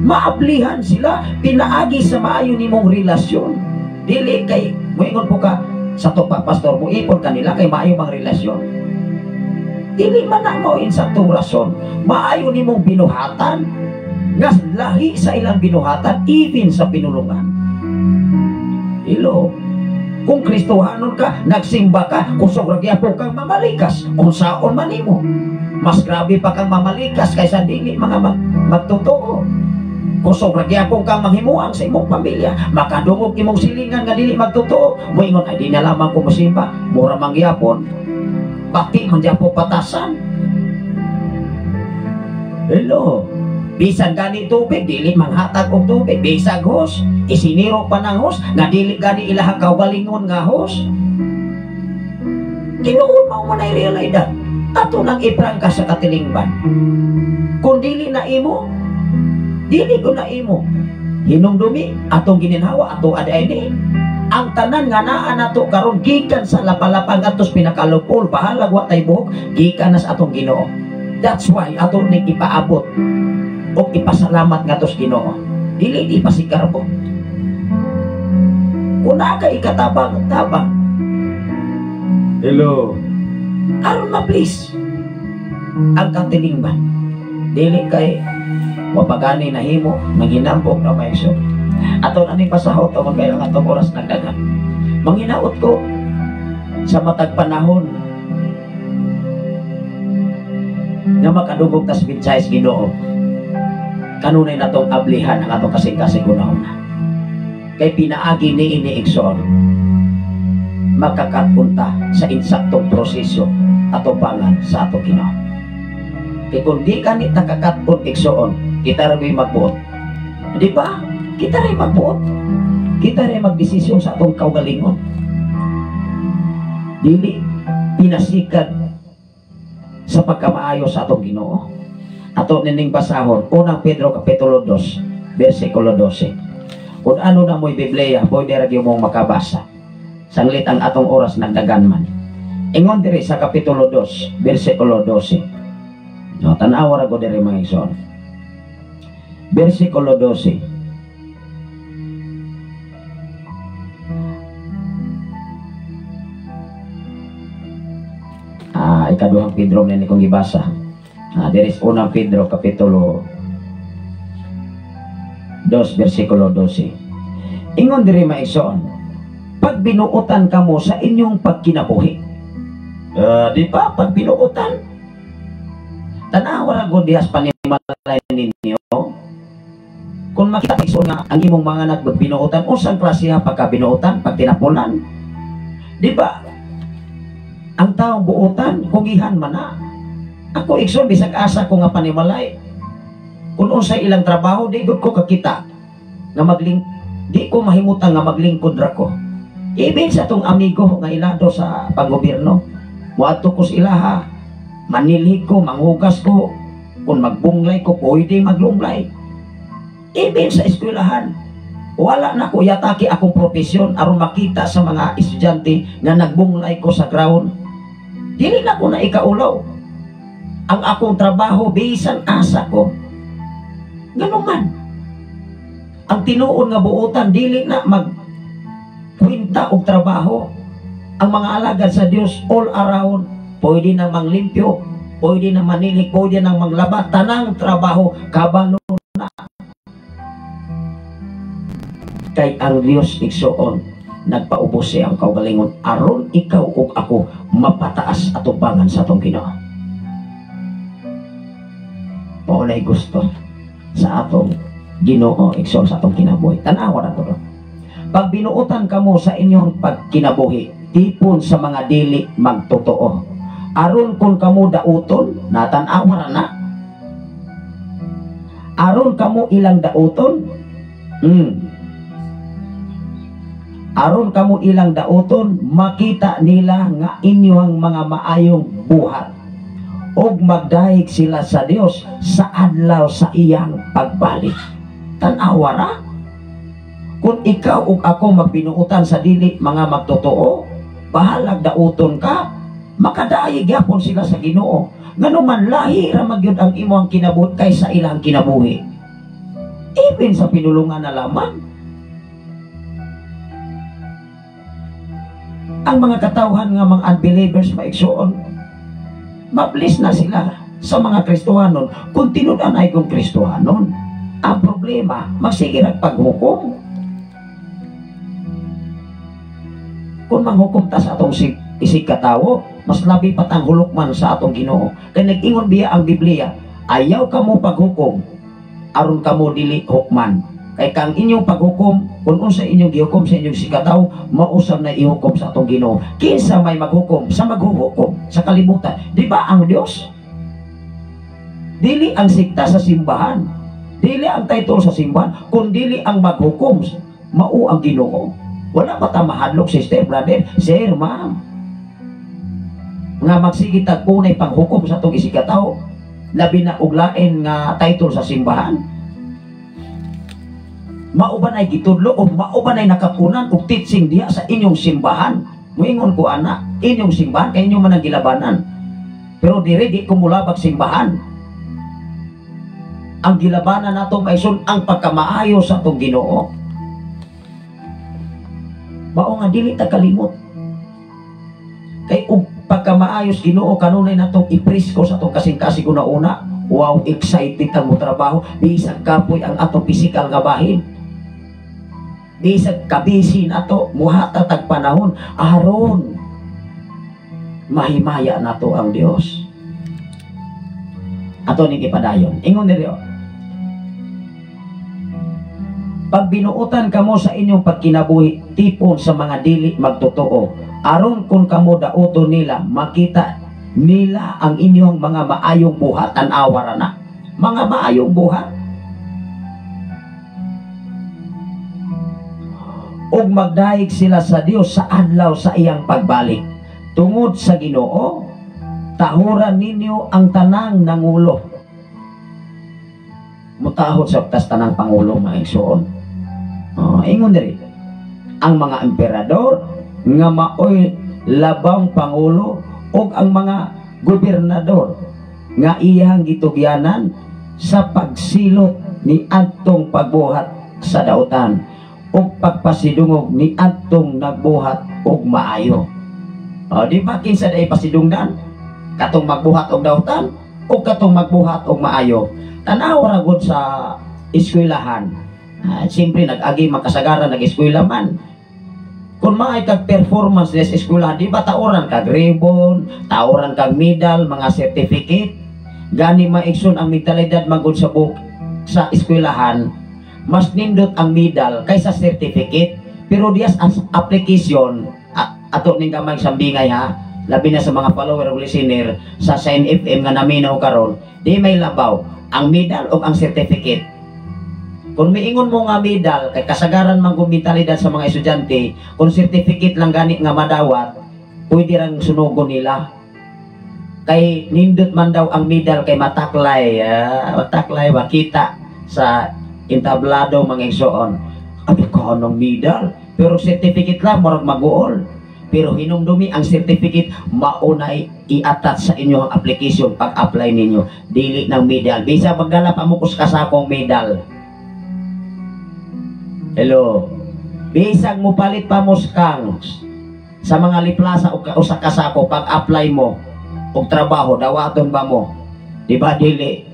maablihan sila, pinaagi sa maayong nimong relasyon. Dili kay moingon po ka sa tupa pastor mo ipon kanila kay maayong mga relasyon, dili man na mo insaktong rason, maayo nimong binuhatan nga lahi sa ilang binuhatan, even sa pinulungan. Hello, kung Kristohanon ka, nagsimba ka, kusog ra gyapon kang mamalikas, kung saon man nimo, mas grabe pa kang mamalikas kaysa dili mga magtotoo. Kusog ra gyapon kang manghimuang sa imong pamilya, makadungog imong silingan nga dili magtotoo, moingon ay di na lamang ko mosimba, mura man gyapon, pati man gyapon patasan. Hello, bisan gani tubig, dili manghatag og tubig, bisag hos, isiniro pa ng hos, nga dili gani ilahang kawalingon nga hos. Tinuod mo na i-realidad, ato nang iprangka sa katilingban. Kung dili na imo, dili ko na imo. Hinumdumi, atong gininhawa, ato aday ni. Ang tanan nga naa nato karon gikan sa lapalapang atos pinakalupol, bahalag wa tay buhok, gikan na sa atong Ginoo. That's why ato ning ipaabot o ipasalamat nga tos Ginoo. Dili di pasikarbo. Kung ka ikatabang-tabang, hello, aron ma-please ang katilingban. Dili kay mapagani na himo manginambok na maisyo. Ato na ning pasahot o magkailang atong oras nagdagan. Manginaot ko sa matag panahon nga makadugog tas binsayes Ginoo. Kanunay natong ablihan ang atong kasing-kasing una-una. Kay pinaagi ni iniigsoon makakatunta sa insaktong proseso atubangan sa atong Ginoo. Kay kung di ka ni nakakatun igsoon, kita rin magbuot. Di ba? Kita rin magbuot. Kita rin magdesisyon sa atong kaugalingon. Dili pinasikad sa pagkamaayo sa atong Ginoo. Ato nining basahon, unang Pedro kapitulo 2, versikulo 12. Kung ano na mo'y Biblia, pwede rin mong makabasa. Sanglit ang atong oras nagdagan man. Ingon diri sa kapitulo 2, versikulo 12. No, tanawa ra ko diri mga igsoon. Versikulo 12. Ikaduhang Pedro na kong ibasa. There is unang Pedro kapitulo 2 versikulo 12. Ingon diri maigsoon, pag binuotan kamo sa inyong pagkinabuhi. Di ba pag binuotan? Tanawa ra gud dihas panimalay ninyo. Kung makita igsoon nga ang imong mga anak binuotan, unsang klase ha pagka binuotan, pag tinapulan. Di ba? Ang taong buotan, kugihan man na. Ako igsoon, bisag asa ko nga panimalay. Kung unsay ilang trabaho, di gud ko kakita. Nga di ko mahimutan nga maglingkod ra ko. Ibig sa itong amigo nga ilado sa panggobyerno. Muadto ko sila ha. Manilhi ko, manghugas ko. Kung magbunglay ko, pwede maglunglay. Ibig sa eskwelahan. Wala na ko yataki akong profesyon aron makita sa mga estudyante nga nagbunglay ko sa ground. Dili na ko na ikaulaw. Ang akong trabaho, bisan asa ko. Ganun man. Ang tinuon nga buotan, dili na magkwinta og trabaho. Ang mga alagad sa Dios all around, pwede na manglimpyo, pwede na manilig, pwede na manglaba, tanang trabaho, kabalo na. Kay ang Dios igsoon, nagpaubos siya ang kaugalingon aron ikaw ug ako mapataas atubangan sa atong Ginoo. Mao nay gusto sa atong Ginoo igsoon sa atong kinabuhi. Tanawa na to. Pag binuotan kamo sa inyong pagkinabuhi, tipon sa mga dili magtotoo. Aron kung kamo dauton, natanawa na. Aron kamo ilang dauton, aron kamo ilang dauton, makita nila nga inyong mga maayong buhat og magdahig sila sa Dios sa adlaw sa iyang pagbalik. Tanawa ra? Kung ikaw ug ako magbinuotan sa dili mga magtotoo, bahalag dauton ka, makadayeg gyapon sila sa Ginoo. Ngano man lahi ra magyud ang imong kinabuhi kaysa ilang kinabuhi. Even sa pinulungan na lamang. Ang mga katawhan nga mga unbelievers maigsoon, maplis na sila sa mga Kristohanon kung tinudan ay kung Kristohanon. Ang problema, magsige paghukom. Kung manghukom ta sa atong isig katawo, mas labi pat ang hulukman sa atong Ginoo. Kaya nag-ingon biya ang Biblia, ayaw kamo paghukom, aron kamo dili hukman. Kay kang inyong paghukom, kung unsa inyong gihukom sa inyong sikataw, mausap na ihukom sa atong Ginoo. Kinsa may maghukom, sa maghuhukom, sa kalibutan. Di ba ang Dios? Dili ang sikta sa simbahan, dili ang title sa simbahan, kung dili ang maghukom, mao ang Ginoo. Wala ba ta mahadlok, sister, brother, sir, ma'am? Nga magsigit tagpunay panghukom sa atong isikataw, labi na uglain nga title sa simbahan. Mauban ay gitudlo o mauban ay nakakunan o teaching diya sa inyong simbahan. Muingon ko ana, inyong simbahan kay inyo man ang gilabanan. Pero dire di ko mulabag simbahan. Ang gilabanan nato maison ang pagkamaayo sa atong Ginoo. Mao nga dili ta kalimot. Kay ug pagkamaayos Ginoo kanunay natong ipresko sa atong kasing-kasing una. Wow, excited ang mo trabaho. Bisag kapoy ang atong physical nga bahin. Bisag kabisi nato muhata tag panahon aron mahimaya nato ang Dios. Ato ning ipadayon. Ingon diri. Pag binuutan kamo sa inyong pagkinabuhi tipon sa mga dili magtotoo, aron kung kamo dauto nila makita nila ang inyong mga maayong buhat, tan-awa na mga maayong buhat. Ug magdaig sila sa Dios sa adlaw sa iyang pagbalik. Tungod sa Ginoo, tahuran ninyo ang tanang nangulo. Mutahod sa tas tanang pangulo mga igsoon. Ingon diri, ang mga emperador nga maoy labang pangulo ug ang mga gobernador nga iyang gitugyanan sa pagsilot ni adtong pagbuhat sa dautan ug pagpasidungog ni adtong nagbuhat og maayo. Di ba kinsa day pasidungdan? Katong magbuhat og dautan o katong magbuhat og maayo? Tanaw ra gud sa eskwelahan. Siyempre nag-agi makasagaran nag-eskwela man. Kung maay kag performance sa eskwelahan, di ba taoran kag ribbon, taoran kag medal, mga certificate. Gani maigsoon ang mentalidad magud sa sa eskwelahan, mas nindot ang medal kaysa certificate. Pero dias as application ato ning gamay sambingay ha, labi na sa mga follower ug listener sa Sign FM nga naminaw karon, di may labaw ang medal o ang certificate. Kung miingon mo nga medal kay kasagaran man kung mentalidad sa mga estudyante, kung certificate lang gani nga madawat, pwede rang sunugon nila. Kay nindot man daw ang medal kay mataklay, mataklay makita sa entablado mga igsoon. Abi ka ng medal, pero certificate lang murag maguol. Pero hinumdumi ang certificate maunay i-attach sa inyong application pag-apply ninyo. Dili ng medal. Bisa magdala pa mo kus kasakong medal. Hello. Bisag mo palit pa mo skang sa mga liplasa o sa kasako pag-apply mo og trabaho dawaton ba mo? Di ba dili?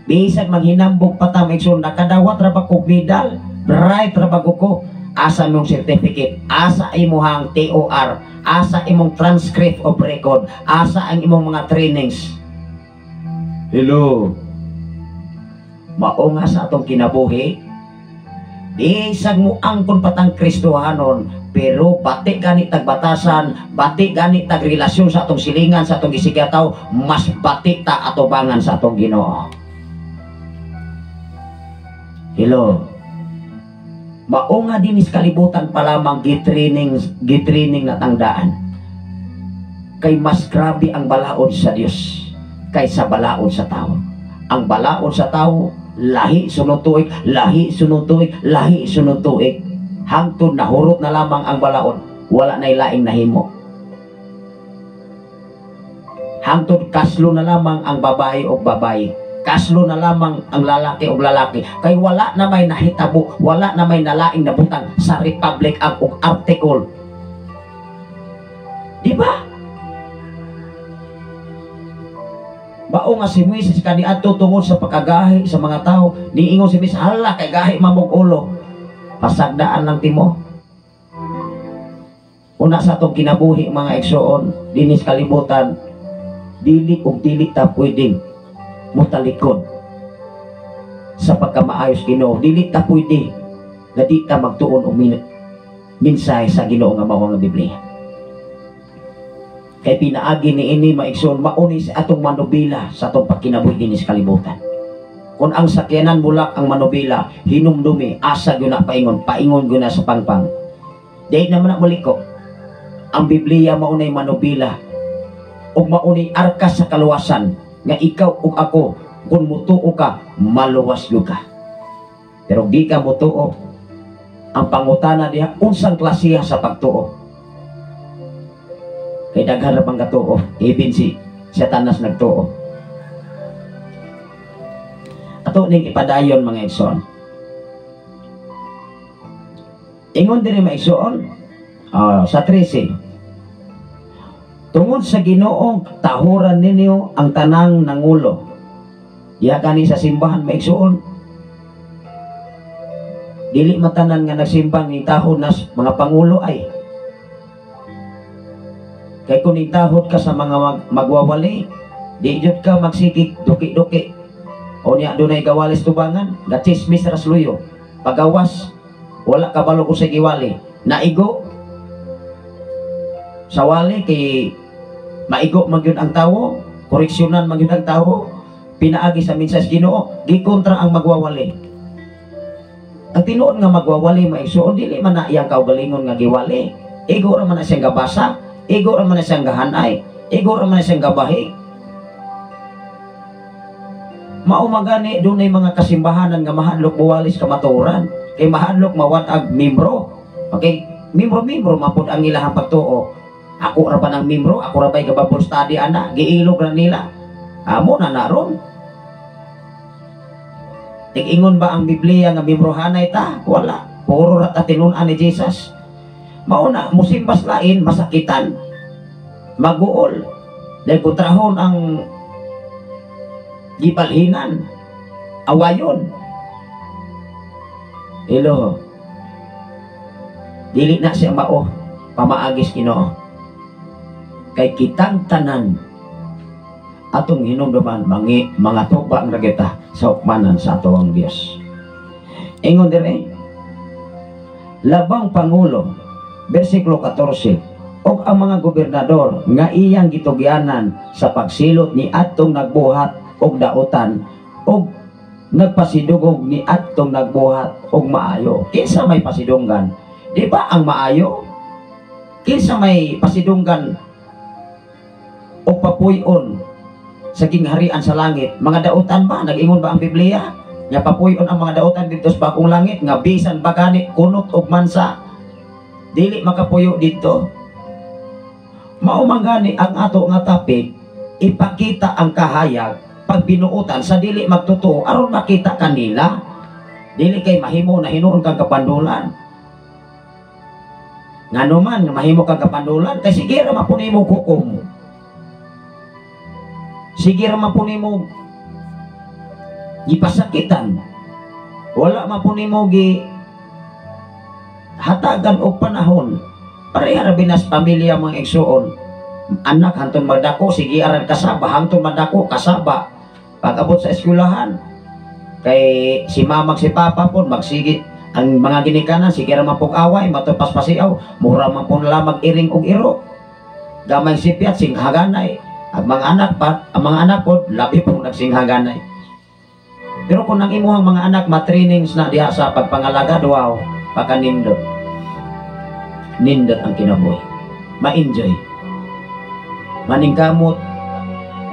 Bisag maghinambog pa ta maigsoon nakadawat ra ba kog medal? Right ra ba ko? Asa imong certificate, asa imong TOR, asa imong transcript of record, asa ang imong mga trainings. Hello. Mao nga sa atong kinabuhi, isag mo angkon patang Kristohanon, pero bati gani tagbatasan, bati gani tagrelasyon sa atong silingan, sa atong gisigataw, mas bati ta atubangan sa atong Ginoo. Hello. Mao nga dinis kalibutan pa lamang gitraining na tangdaan. Kay mas grabe ang balaod sa Dios kaysa balaod sa tao. Ang balaod sa tao, lahi sunod tuig, lahi sunod tuig, lahi sunod tuig. Hangtod nahurot na lamang ang balaod, wala na ilaing nahimo. Hangtod kaslo na lamang ang babae o babae. Kaslo na lamang ang lalaki o lalaki. Kay wala na may nahitabo, wala na may nalaing nabutang sa Republic Act o article. Di ba? Bao nga si Moises kaniadto tungod sa pagkagahi sa mga tao, niingon si Moises, hala kay gahi mamog ulo. Pasagdaan lang timo. Una sa atong kinabuhi mga igsoon, dinis kalibutan, dili ug dili ta pwedeng mutalikod sa pagkamaayos Ginoo. Dili ta pwede nga di ta magtuon og mensahe sa Ginoo nga mao nga Biblia. Kay pinaagi ni ini maigsoon mauni sa atong manubila sa atong pagkinabuhi dinis kalibutan. Kung ang sakyanan bulak ang manubila, hinumdumi asa gyud na paingon gyud na sa pangpang. Dahil naman na maliko, ang Biblia maunay manubila ug maunay arkas sa kaluwasan nga ikaw ug ako kung mutuo ka maluwas gyud ka. Pero di ka mutuo, ang pangutana diha unsang klasiya sa pagtuo. Kay daghan ra pang katuo, even si Siya tanas nagtuo. Ato ning ipadayon mga igsoon. Ingon diri mga igsoon sa 13. Tungod sa Ginoo tahuran ninyo ang tanang nangulo. Diha kani sa simbahan mga igsoon. Dili matanan nga nagsimbang ni tahod nas mga pangulo ay. Kay kung itahod ka sa mga magwawali, di jud ka magsikik duki-duki. O niya dunay gawalis tubangan, gatismis ras luyo. Pagawas, wala ka balo sa giwali. Naigo sa wali kay maigo magyud ang tawo, koreksyonan magyud ang tawo, pinaagi sa minsas Ginoo, gikontra ang magwawali. Ang tinuod nga magwawali maigsoon dili man na iyang kaugalingon nga giwali. Igo ra man na siyang gabasa, igo ra man na siyang gahanay, igo ra man na siyang gabahi. Mao magani dunay mga kasimbahanan nga mahadlok buwalis kamaturan, kay mahadlok mawatag membro. Okay, membro mapud ang ilahang pagtuo. Ako ra ba ng membro, ako ra ba'y Bible study ana, giilog ra nila. Amo na naron. Tig-ingon ba ang Biblia nga membrohanay ta? Wala. Puro ra ta tinun-an ni Jesus. Mauna, musimbas lain, masakitan, maguol. Dahil kontrahon ang gibalhinan, awayon. Ilo, dili na siya mao, pamaagis Ginoo. Kay kitang tanan, atong hinumduman mga tuba ang ragita sa ukmanan sa atong Dios. Ingon dire, labang pangulo, versikulo 14, og ang mga gobernador nga iyang gitugyanan sa pagsilot ni atong nagbuhat og dautan og nagpasidugog ni atong nagbuhat og maayo. Kinsa may pasidunggan? Di ba ang maayo? Kinsa may pasidunggan o papuyon sa kingharian sa langit? Mga dautan ba? Nag-ingon ba ang Biblia? Nga papuyon ang mga dautan dito sa bagong langit, nga bisan bagani, kunot og mansa, dili makapuyo dito. Maumangani ang ato nga topic, ipakita ang kahayag, pagbinuutan sa dili magtotoo, aron makita kanila. Dili kay mahimo na hinuon kang kapandulan. Nga naman, mahimo kang kapandulan, kay sige ra mapuni mo kukom. Sige ra mapuni mo gipasakitan. Wala mapuni mo gi hatagan og panahon. Pareha ra binas pamilya mga igsoon. Anak hantun madako, sige aran kasaba, hantun madako kasaba. Pag abot sa eskwelahan, kay si mama si papa po magsige ang mga ginikanan, sige ra mapog away, matupas pasiaw, mura man po nila mag-iring og iro. Gamay sipiat sing haganay. Ang mga anak po labi po nagsinghaganay. Pero kung ang imuhang mga anak matrainings na diha sa pagpangalaga, wow, pakanindot. Nindot ang kinabuhi. Ma-enjoy. Maningkamot,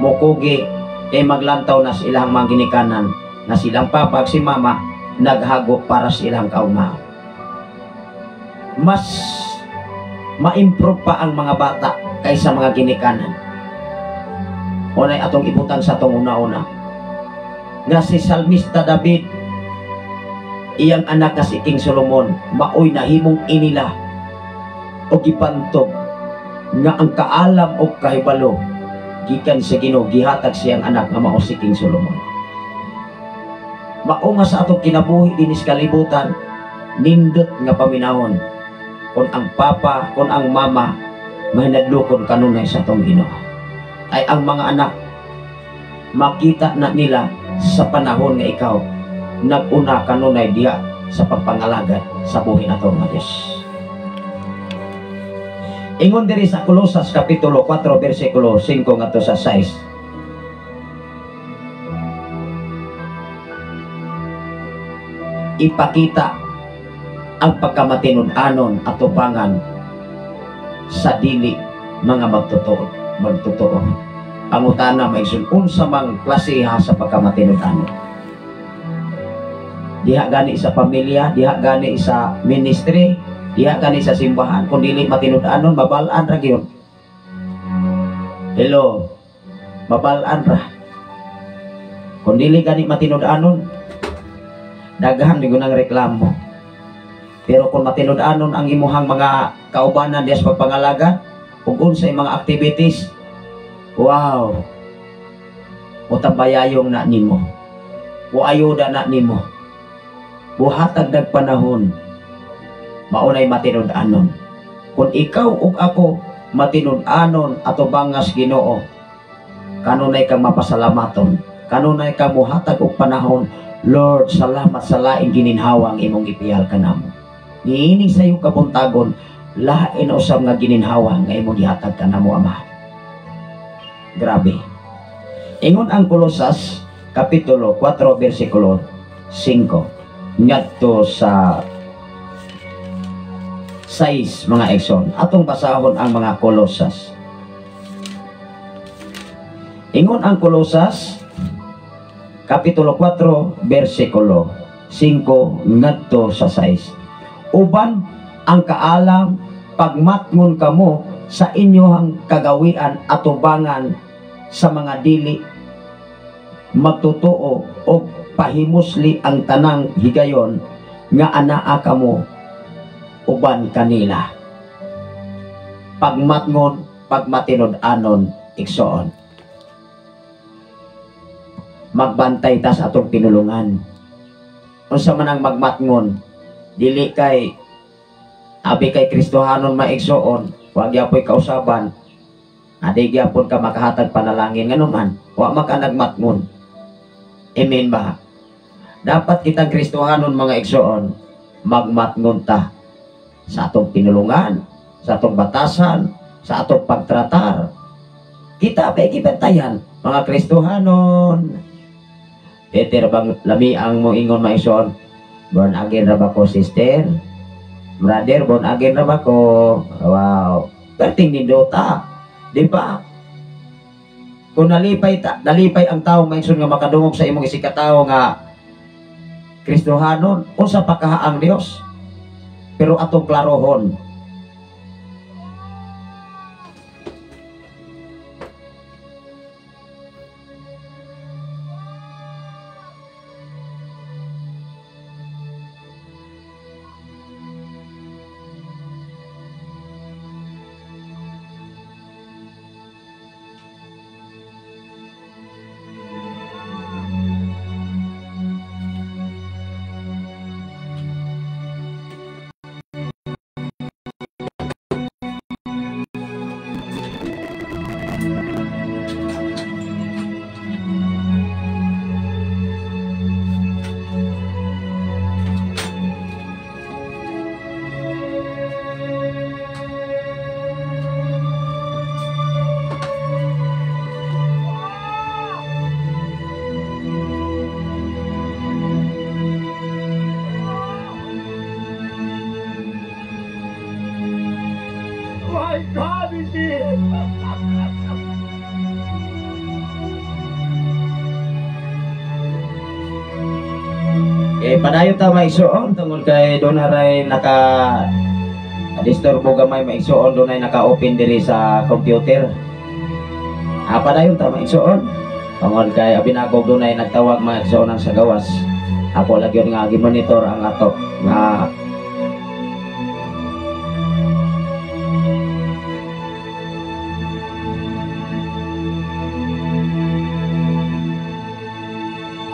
mukugi, kay maglantaw na sa ilang mga ginikanan, na silang papag si mama, naghagok para sa ilang kauma. Mas ma-improve pa ang mga bata kaysa mga ginikanan. Unay atong ibutang sa atong una-una. Nga si Salmista David, iyang anak nga si King Solomon, maoy nahimong inila o gipantog nga ang kaalam o kahibalo gikan sa Ginoo gihatag siyang anak nga mao si King Solomon. Mao nga sa atong kinabuhi dinis kalibutan, nindot nga paminahon kung ang papa, kung ang mama mahinadlokon kanunay sa atong Ginoo. Ay ang mga anak makita na nila sa panahon nga ikaw nag-una kanunay diya sa pagpangalagad sa buhi nato nga Dios. Ingon diri sa Colosas kapitulo 4 bersikulo 5 ngadto sa 6. Ipakita ang pagkamatinud-anon at tupangan sa dili mga magtotoo. Ang utana may unsa mang klasiha sa pagkamatinud-anon. Diha gani sa pamilya, diha gani sa ministry, diha gani sa simbahan, kung dili matinud-anon, mabalaan ra gyud. Hello. mabalaan ra. Kung dili gani matinud-anon, daghan di gunang reklamo. Pero kung matinud-anon ang imuhang mga kaubanan diya sa pagpangalaga, ug unsay mga activities, wow, utambayayong na nimo, ayuda na nimo, buhatag nagpanahon, maunay matinud-anon. Kung ikaw ug ako matinud-anon ato bangas Ginoo, kanunay kang mapasalamaton, kanunay kang muhatag og panahon, Lord, salamat sa laing gininhawang imong ipiyal kanamo. Niining sa iyong kabuntagon, lain usab nga gininhawa nga imong gihatag kanamo, Ama. Grabe. Ingon ang Kolosas kapitulo 4 bersikulo 5 ngadto sa 6 mga ekson. Atong basahon ang mga Kolosas. Ingon ang Kolosas kapitulo 4 bersikulo 5 ngadto sa 6. Uban ang kaalam pagmatngon kamo sa inyong kagawian at ubangan sa mga dili magtutuo o pahimusli ang tanang higayon nga anaa kamo uban kanila. Pagmatngon, pagmatinud-anon, igsoon. Magbantay ta sa atong pinulungan. Unsa man ang magmatngon, dili kay abi kay Kristohanon maigsoon, wag yapoy kausaban. Adi gyapon ka makahatag panalangin nganuman, wa maka nagmatngon. Amen ba? Dapat kitang Kristohanon mga igsoon, magmatngon ta sa atong pinulungan, sa atong batasan, sa atong pagtratar. Kita pa ikibantayan mga Kristohanon. Peter bang lami ang mo ingon maigsoon, born again ra ba ko, sister? Brother, born again ra ba ko? Wow. Perting nindota. Di ba? Kung nalipay ang tao maigsoon nga makadungog sa imong isikatawo nga Kristohanon, unsa pa kaha ang Dios? Pero atong klarohon. Padayon ta maigsoon tungod kay doon naray naka disturbo gamay maigsoon, doon ay naka-open diri sa computer. Padayon ta maigsoon tungod kay abinagog doon ay nagtawag maigsoon ang sa gawas. Ako lagi nga gi-monitor ang ato nga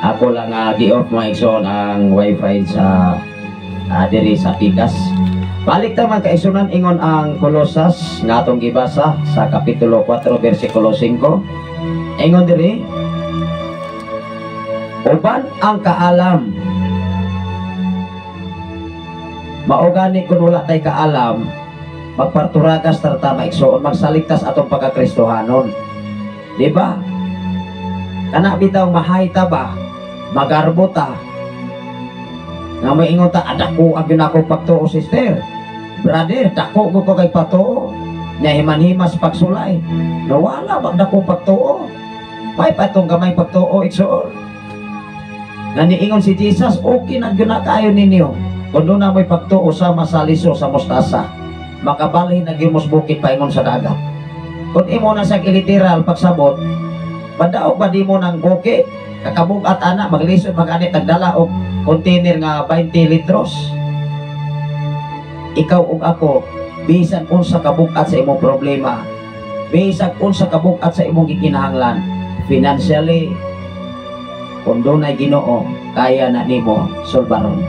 ako lang gi-off mga igsoon ang wifi sa diri sa Pikas. Balik naman kaigsunan ingon ang Kolosas nga atong gibasa sa kapitulo 4 bersikulo 5. Ingon diri, uban ang kaalam. Mao gani kun wala tay kaalam, magparturagas tarta maigsoon, magsaligtas atong pagkakristohanon. Di ba? Kana bitaw mahayta ba? Magarbo ta nga may ingon ta, adako ang ginako pagtuo, sister. Brother, dako ko kay patuo nya himan-himas pagsulay, nawala magdako pagtuo. May patong gamay pagtuo igsoon. Naniingon si Jesus, okay na gyud na kayo ninyo kung doon na may pagtuo sa masaliso sa mostasa, makabalhin na gyud mos bukid paingon sa dagat. Kung imo na sa literal pagsabot, Badaog ba di mo ng koke? Kakabugat ana, maglisod mag-anit nagdala og container nga 20 litros. Ikaw ug ako, bisan unsa kabugat sa imong problema, bisan unsa kabugat sa imong gikinahanglan, financially, kung doon ay Ginoo, kaya na nimo solbaron.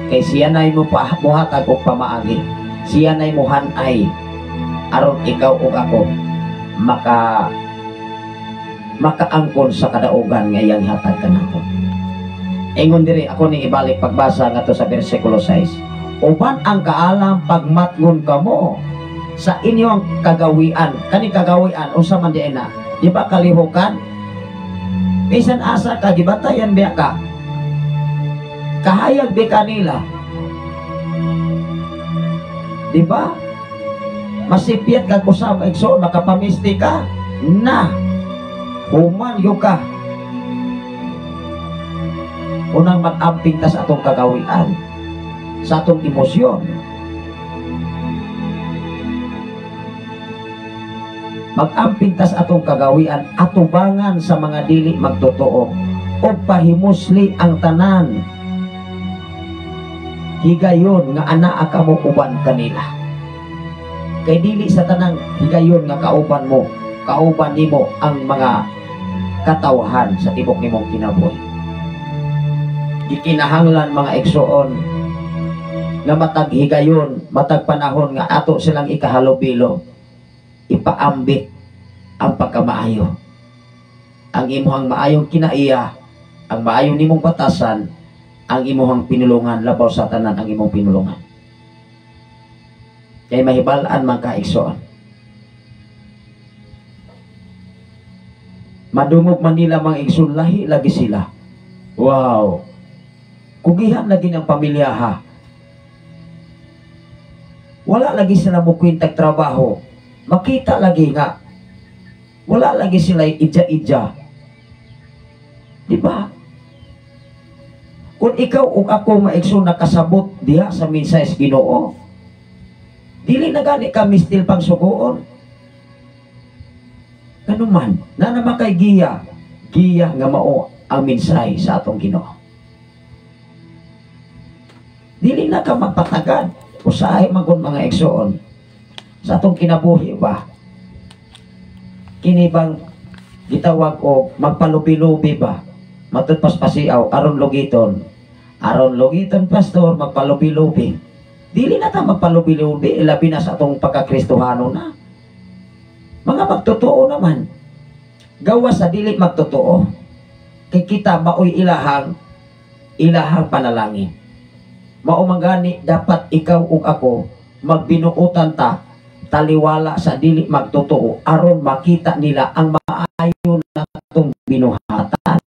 Kay siya na mo buhatag og pamaagi, siya na mo hanay aron ikaw ug ako makaangkon sa kadaugan nga iyang hatag kanato. Ingon diri ako ning ibalik pagbasa ngadto sa bersikulo 6. Uban ang kaalam pagmatngon kamo sa inyong kagawian. Kani kagawian unsa man di na? Di ba kalihukan? Bisan asa ka gibatayan biya ka. Kahayag di kanila. Di ba? Masipyat ka kusama igsoon makapamisti ka na human yo ka. Unang mag-amping ta sa atong kagawian, sa atong emosyon. Mag-amping ta sa atong kagawian, atubangan sa mga dili magtotoo o pahimusli ang tanan. Higayon nga anaa ka mo uban kanila. Kay dili sa tanang higayon nga kauban mo, kauban nimo ang mga katawhan sa tibok nimong kinabuhi. Gikinahanglan mga igsoon nga matag higayon, matag panahon nga ato silang ikahalubilo, ipaambit ang pagkamaayo. Ang imuhang maayong kinaiya, ang maayong nimong batasan, ang imuhang pinulungan, labaw sa tanan ang imong pinulungan. Kay mahibalaan man ka igsoon. Madungog man nila mga igsoon, lahi lagi sila. Wow! Kugihan lagi ng pamilya ha. Wala lagi sila mukwintag trabaho. Makita lagi nga. Wala lagi sila idya-idya. Diba? Kung ikaw o ako maigsoon nakasabot diha sa minsayes Ginoo, dili na gani kami still pang sugoon. Ano man, na naman kay giya nga mao ang minsay sa atong Ginoo. Dili na ka magpatagad. Usahay magun mga igsoon sa atong kinabuhi ba? Kini bang gitawag o magpalubi-lubi ba? Matud paspasiaw, aron logiton. Aron logiton, pastor, magpalubi-lubi. Dili na ta magpalubi-lubi, ilabi na sa atong pagkakristohano na. Mga magtotoo naman. Gawa sa dili magtotoo. Kay kita maoy ilahang panalangin. Maumangani dapat ikaw ug ako magbinuutan ta taliwala sa dili magtotoo aron makita nila ang maayo natong binuhatan.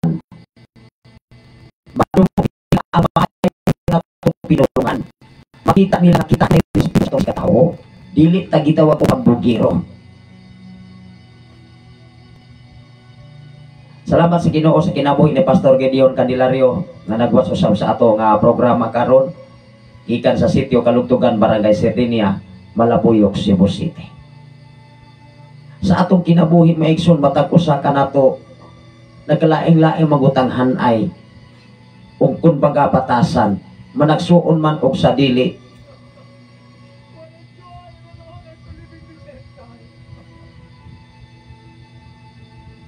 Ang maayo natong pinulungan. Makita nila kita ni Kristo sa tao, dili ta gitawag og bugiro. Salamat sa Ginoo sa kinabuhi ni Pastor Gideon Candelario na nagwas usab sa ato nga programa karon gikan sa sitio Kalugtugan, Barangay Sertinia, Malabuyok, Cebu City. Sa atong kinabuhi maigsoon matag usa ka nato nagkalaing-laing magutanghan ay ug kun baga batasan managsuon man og sa dili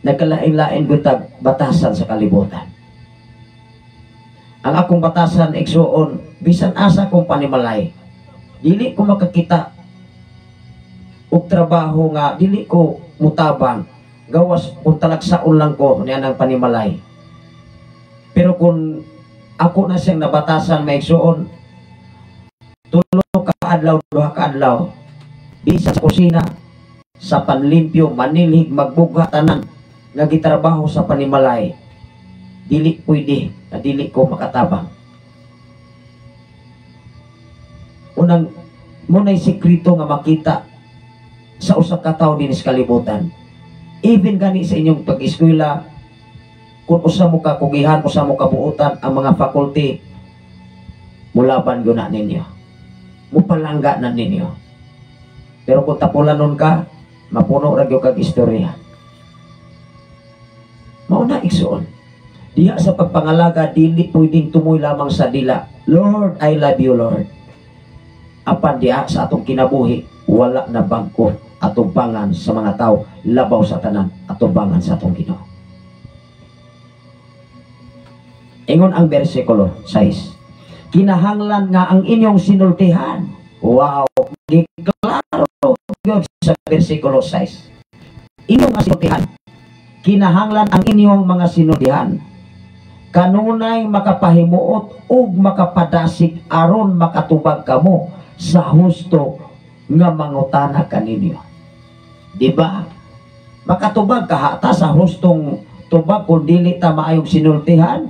nagkalain-lain butag batasan sa kalibutan. Ang akong batasan igsuon bisan asa kong panimalay, dili ko makakita og trabaho nga dili ko mutabang gawas kung talagsaon lang ko niya ng panimalay. Pero kung ako na siyang nabatasan maigsuon, tulo ka adlaw, duha ka adlaw, bisa sa kusina, sa panlimpyo, manilig, magbugha tanan nga gitrabaho sa panimalay, dili pwede na dili ko makatabang. Unang munay sekreto nga makita sa usa ka tawo dinhi sa kalibutan. Even gani sa inyong pag-eskwela, kung usa mo ka kugihan, usa mo kabuutan ang mga faculty, mulaban yun na ninyo. Mupalangga na ninyo. Pero kung tapulanon ka, mapuno ra gyud kag istorya. Mauna igsoon. Diha sa pagpangalaga, dili pwedeng tumoy lamang sa dila. Lord, I love you, Lord. Apan diha sa atong kinabuhi, wala na bangko atubangan sa mga tao, labaw sa tanan atubangan sa atong Ginoo. Ingon ang bersikulo 6. Kinahanglan nga ang inyong sinultihan. Wow, giklaro yun sa bersikulo 6. Inyong mga sinultihan. Kinahanglan ang inyong mga sinultihan. Kanunay makapahimuot ug makapadasig aron makatubag kamo sa husto nga mangutana kaninyo. Diba? Makatubag ka hata sa hustong tubag kung dili ta maayong sinultihan.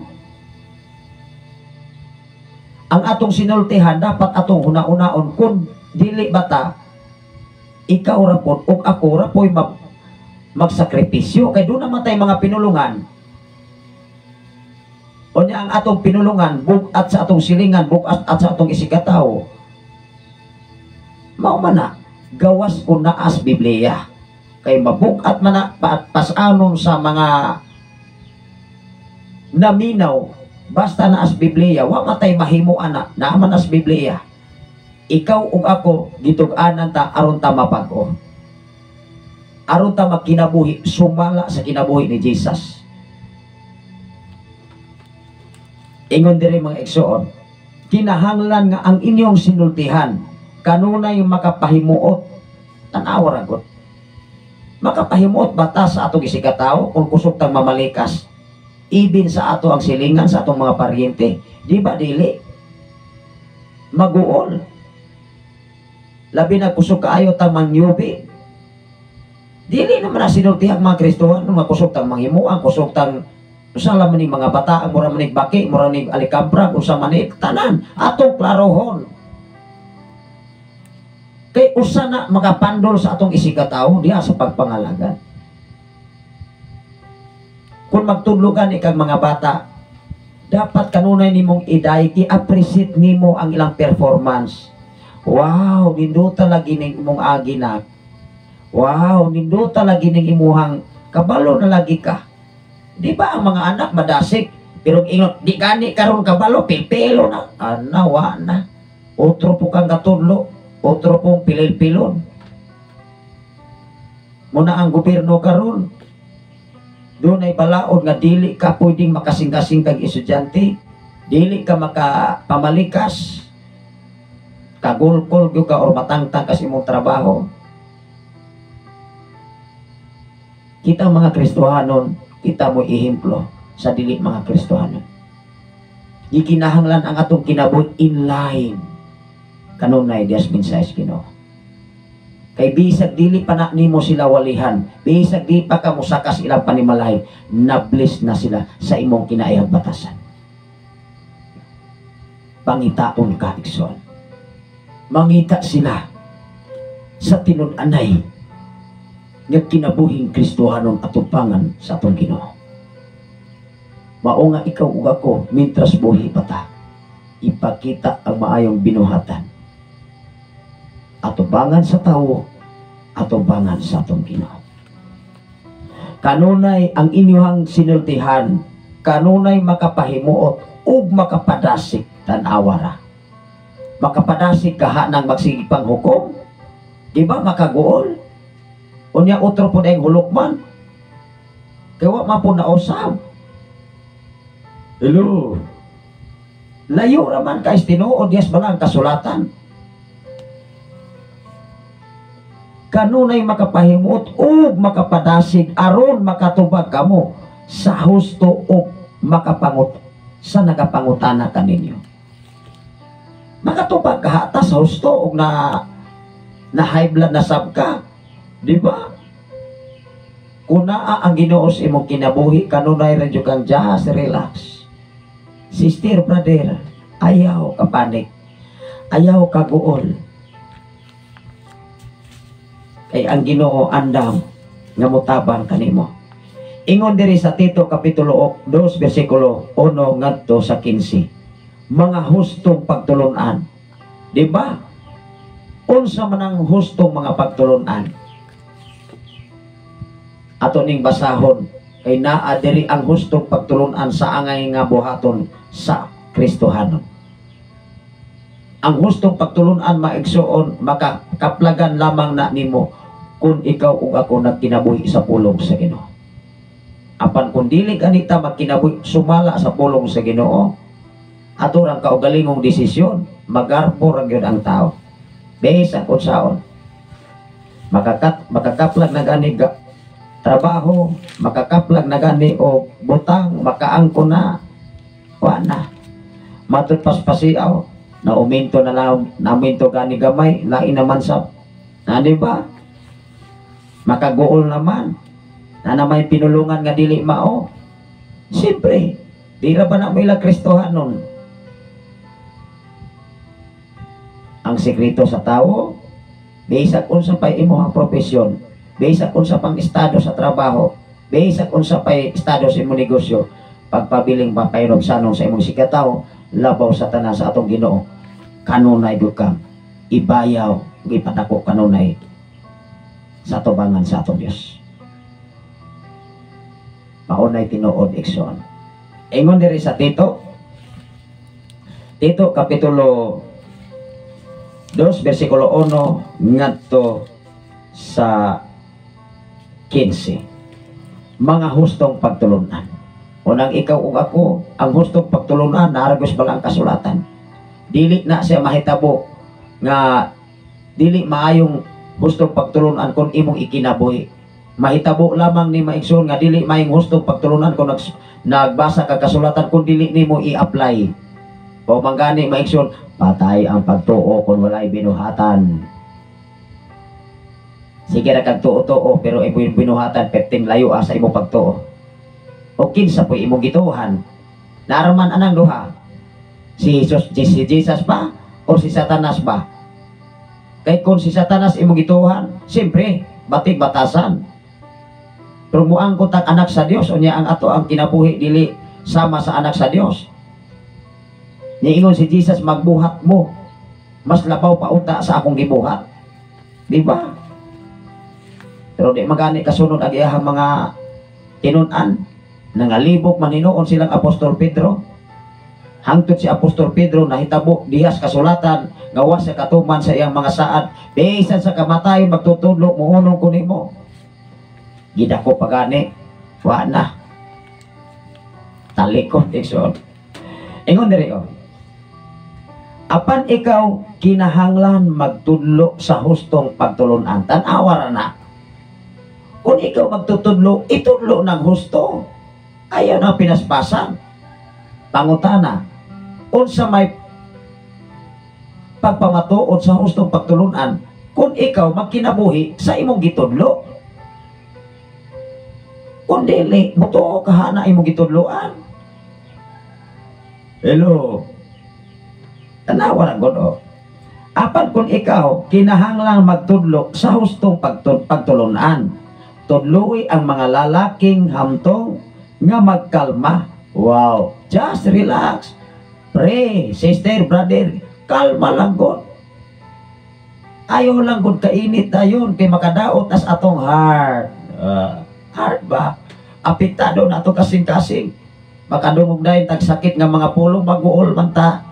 Ang atong sinultihan dapat atong una-unaon kung dili bata ikaw rapod ug ako rapoy magsakripisyo kay doon naman tayo mga pinulungan. O niya ang atong pinulungan bukat sa atong silingan, bukat at sa atong isigataw. Mao man na gawas ko naas Biblia kay mabukat man na pasanon sa mga naminaw basta naas Biblia wa matay mahimuan na naaman as Biblia. Ikaw ug ako gitug-anan ta aron ta mapag-o, aron ta magkinabuhi sumala sa kinabuhi ni Jesus. Ingon diri mga igsoon, kinahanglan nga ang inyong sinultihan kanunay makapahimuot. Tanawa ra gud. Makapahimuot bata sa atong isigataw kung kusog tang mamalikas. Ibin sa ato ang silingan sa atong mga paryente. Di ba dili? Maguol. Labi na kusog kaayo tang mangyubi. Dili naman na sinultihan mga Kristohan nga kusog tang manghimuan, kusog tang usala man ni mga bata, mura man ni baki, mura ni alikampra, usa man ni tanan atong klarohon. Kay usa na makapandol sa atong isigataw diha sa pagpangalagan. Kung magtudlogan ikang mga bata, dapat kanunay nimong iday, i-appreciate nimo ang ilang performance. Wow, ninduta lagi ning imong aginak. Wow, ninduta lagi ning imuhang kabalo na lagi ka. Di ba ang mga anak madasik, pero ingot di gani karon kabalo pilpilo na. Anawa na. Otro po kang katudlo, otro pong pilil-pilon. Muna ang gobyerno karon. Doon ay balaod nga dili ka pwedeng makasing-kasing kag estudyante, dili ka makapamalikas, kagulkol gyud ka or matangtang kasi imong trabaho. Kita mga Kristohanon, kita mo ihemplo sa dili mga Kristohanon. Gikinahanglan ang atong kinabuhi in line kanunay dias minsayes Ginoo. Kay bisag dili pa na nimo sila walihan, bisag di pa ka mosakas ilang panimalay, na-bless na sila sa imong kinaayang batasan. Pangitaon ka, igsoon. Mangita sila sa tinun-anay nga kinabuhing Kristohanon atubangan sa atong Ginoo. Mao nga ikaw ug ako mintras buhi pa ta, ipakita ang maayong binuhatan. Atubangan sa tao, atubangan sa atong Ginoo. Kanunay ang inyong sinultihan, kanunay makapahimuot ug makapadasig tan-awa ra. Makapadasig kaha nang magsigi pang hukom. Di ba makaguol? Unya otro po na yung hulukman. Kaya wa man po nausab. Hello. Layo raman ka istinuod yes balang kasulatan. Kanunay makapahimot ug makapadasig aron makatubag kamo sa husto ug makapangut sa nagapangutana kaninyo. Makatubag ka hata sa husto ug na high blood na sab ka. Di ba? Kung naa ang Ginoo sa imong kinabuhi, kanunay ra jud kang just relax. Sister, brother, ayaw ka panik. Ayaw ka guol. Kay ang Ginoo andam nga motabang kanimo. Ingon diri sa Tito kapitulo 2 bersikulo 1 ngadto sa 15. Mga hustong pagtulunan. Di ba? Unsa man ang hustong mga pagtulunan? Ato ning basahon kay naa diri ang hustong pagtulunan sa angay nga buhaton sa Kristohanon. Ang hustong pagtulunan maigsuon makakaplagan lamang na nimo kung ikaw ug ako nagkinabuhi sa pulong sa Ginoo. Apan kung dili kanita magkinabuhi sumala sa pulong sa Ginoo, ato ang kaugalingong desisyon, magarpo ra gyud ang tao. Base ang unsaon. Makakaplag na gani trabaho, makakaplag na gani o butang, makaangko na, wala. Matod paspasiaw, na uminto gani gamay, lain naman sa, na di ba? Makaguol naman, na namay pinulungan nga dili mao. Siyempre, di ra ba na may Kristohanon? Ang sekreto sa tao, bisag unsa pay imong profesyon, bisag unsa pang estado sa trabaho, bisag unsa pay estado sa imong negosyo, pagpabiling papayron sanon sa imong sikataw, labaw sa tanan sa atong Ginoo, kanunay gyud ka ibayaw, ipadako kanunay sa tubangan sa atong Dios. Maunay tinuod ikson. Ingon diri sa Tito kapitulo 2 versikulo 1 ngadto sa 15. Mga hustong pagtulunan. Unang ikaw ug ako, ang hustong pagtulunan naragos ba ang kasulatan. Dili na siya mahitabo nga dili maayong hustong pagtulunan kung imong ikinabuhi. Mahitabo lamang ni maigsoon nga dili maayong hustong pagtulunan kung nagbasa ka kasulatan kung dili nimo i-apply. O manggani maigsoon, patay ang pagtuo kung walay binuhatan. Sige ra kag tuo-tuo pero imong binuhatan perting layo sa imong pagtuo. O kinsa po imong gituhan? Naraman anang duha? Si Jesus ba o si Satanas ba? Kay kung si Satanas imong gituhan, siyempre batig batasan. Pero muang kutang anak sa Dios unya ang ato ang kinabuhi dili sama sa anak sa Dios. Niingon si Jesus, magbuhat mo, mas labaw pa unta sa akong gibuhat. Di ba? Pero di magani kasunod ang iyahang mga tinunan. Nangalibok maninoon silang Apostol Pedro. Hangtod si Apostol Pedro nahitabo dihas kasulatan, gawas sa katuman sa iyang mga saad. Bisan sa kamatay, magtutudlo, muunong kunin mo. Gidako pagani, wa na. Talikot, ikson. Ingon diri o. Apan ikaw kinahanglan magtudlo sa hustong pagtulunan. Tanawa ra na. Kung ikaw magtutudlo, itudlo ng husto. Ayaw na pinaspasan. Pangutana, unsa may pagpamatuod sa hustong pagtulunan kung ikaw magkinabuhi sa imong gitudlo. Kung dili, mutuo kahana imong gitudloan. Hello. Tanawa ra gud o. Apan kung ikaw kinahanglang magtudlo sa hustong pagtulunan, tudloy ang mga lalaking hamtong nga magkalma. Wow, just relax. Pray, sister, brother, kalma lang gud. Ayaw lang gud kainit dayon kay makadaot as atong heart. Heart ba? Apektado na to kasing-kasing. Makadungog dayon tag sakit nga mga pulong maguol man ta.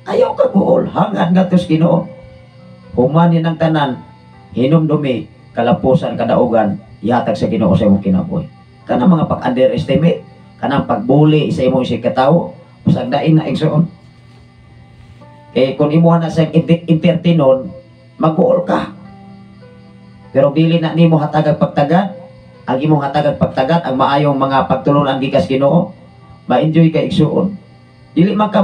Ayaw ka buol, hangad nga tos Ginoo. Humanin ng tanan, hinumdumi, kalapusan, kadaugan, yatag sa Ginoo sa imong kinabuhi. Kana mga pag-underestimate, kanang pagbuli sa imong sikatawo, pasagdain na igsoon. Kung imuha na sa entertainon, mag-uol ka. Pero dili na nimo hatagag pagtagad, ang imong hatagag pagtagad, ang maayong mga pagtulunan gikas Ginoo, ma-enjoy ka igsoon. Dili man ka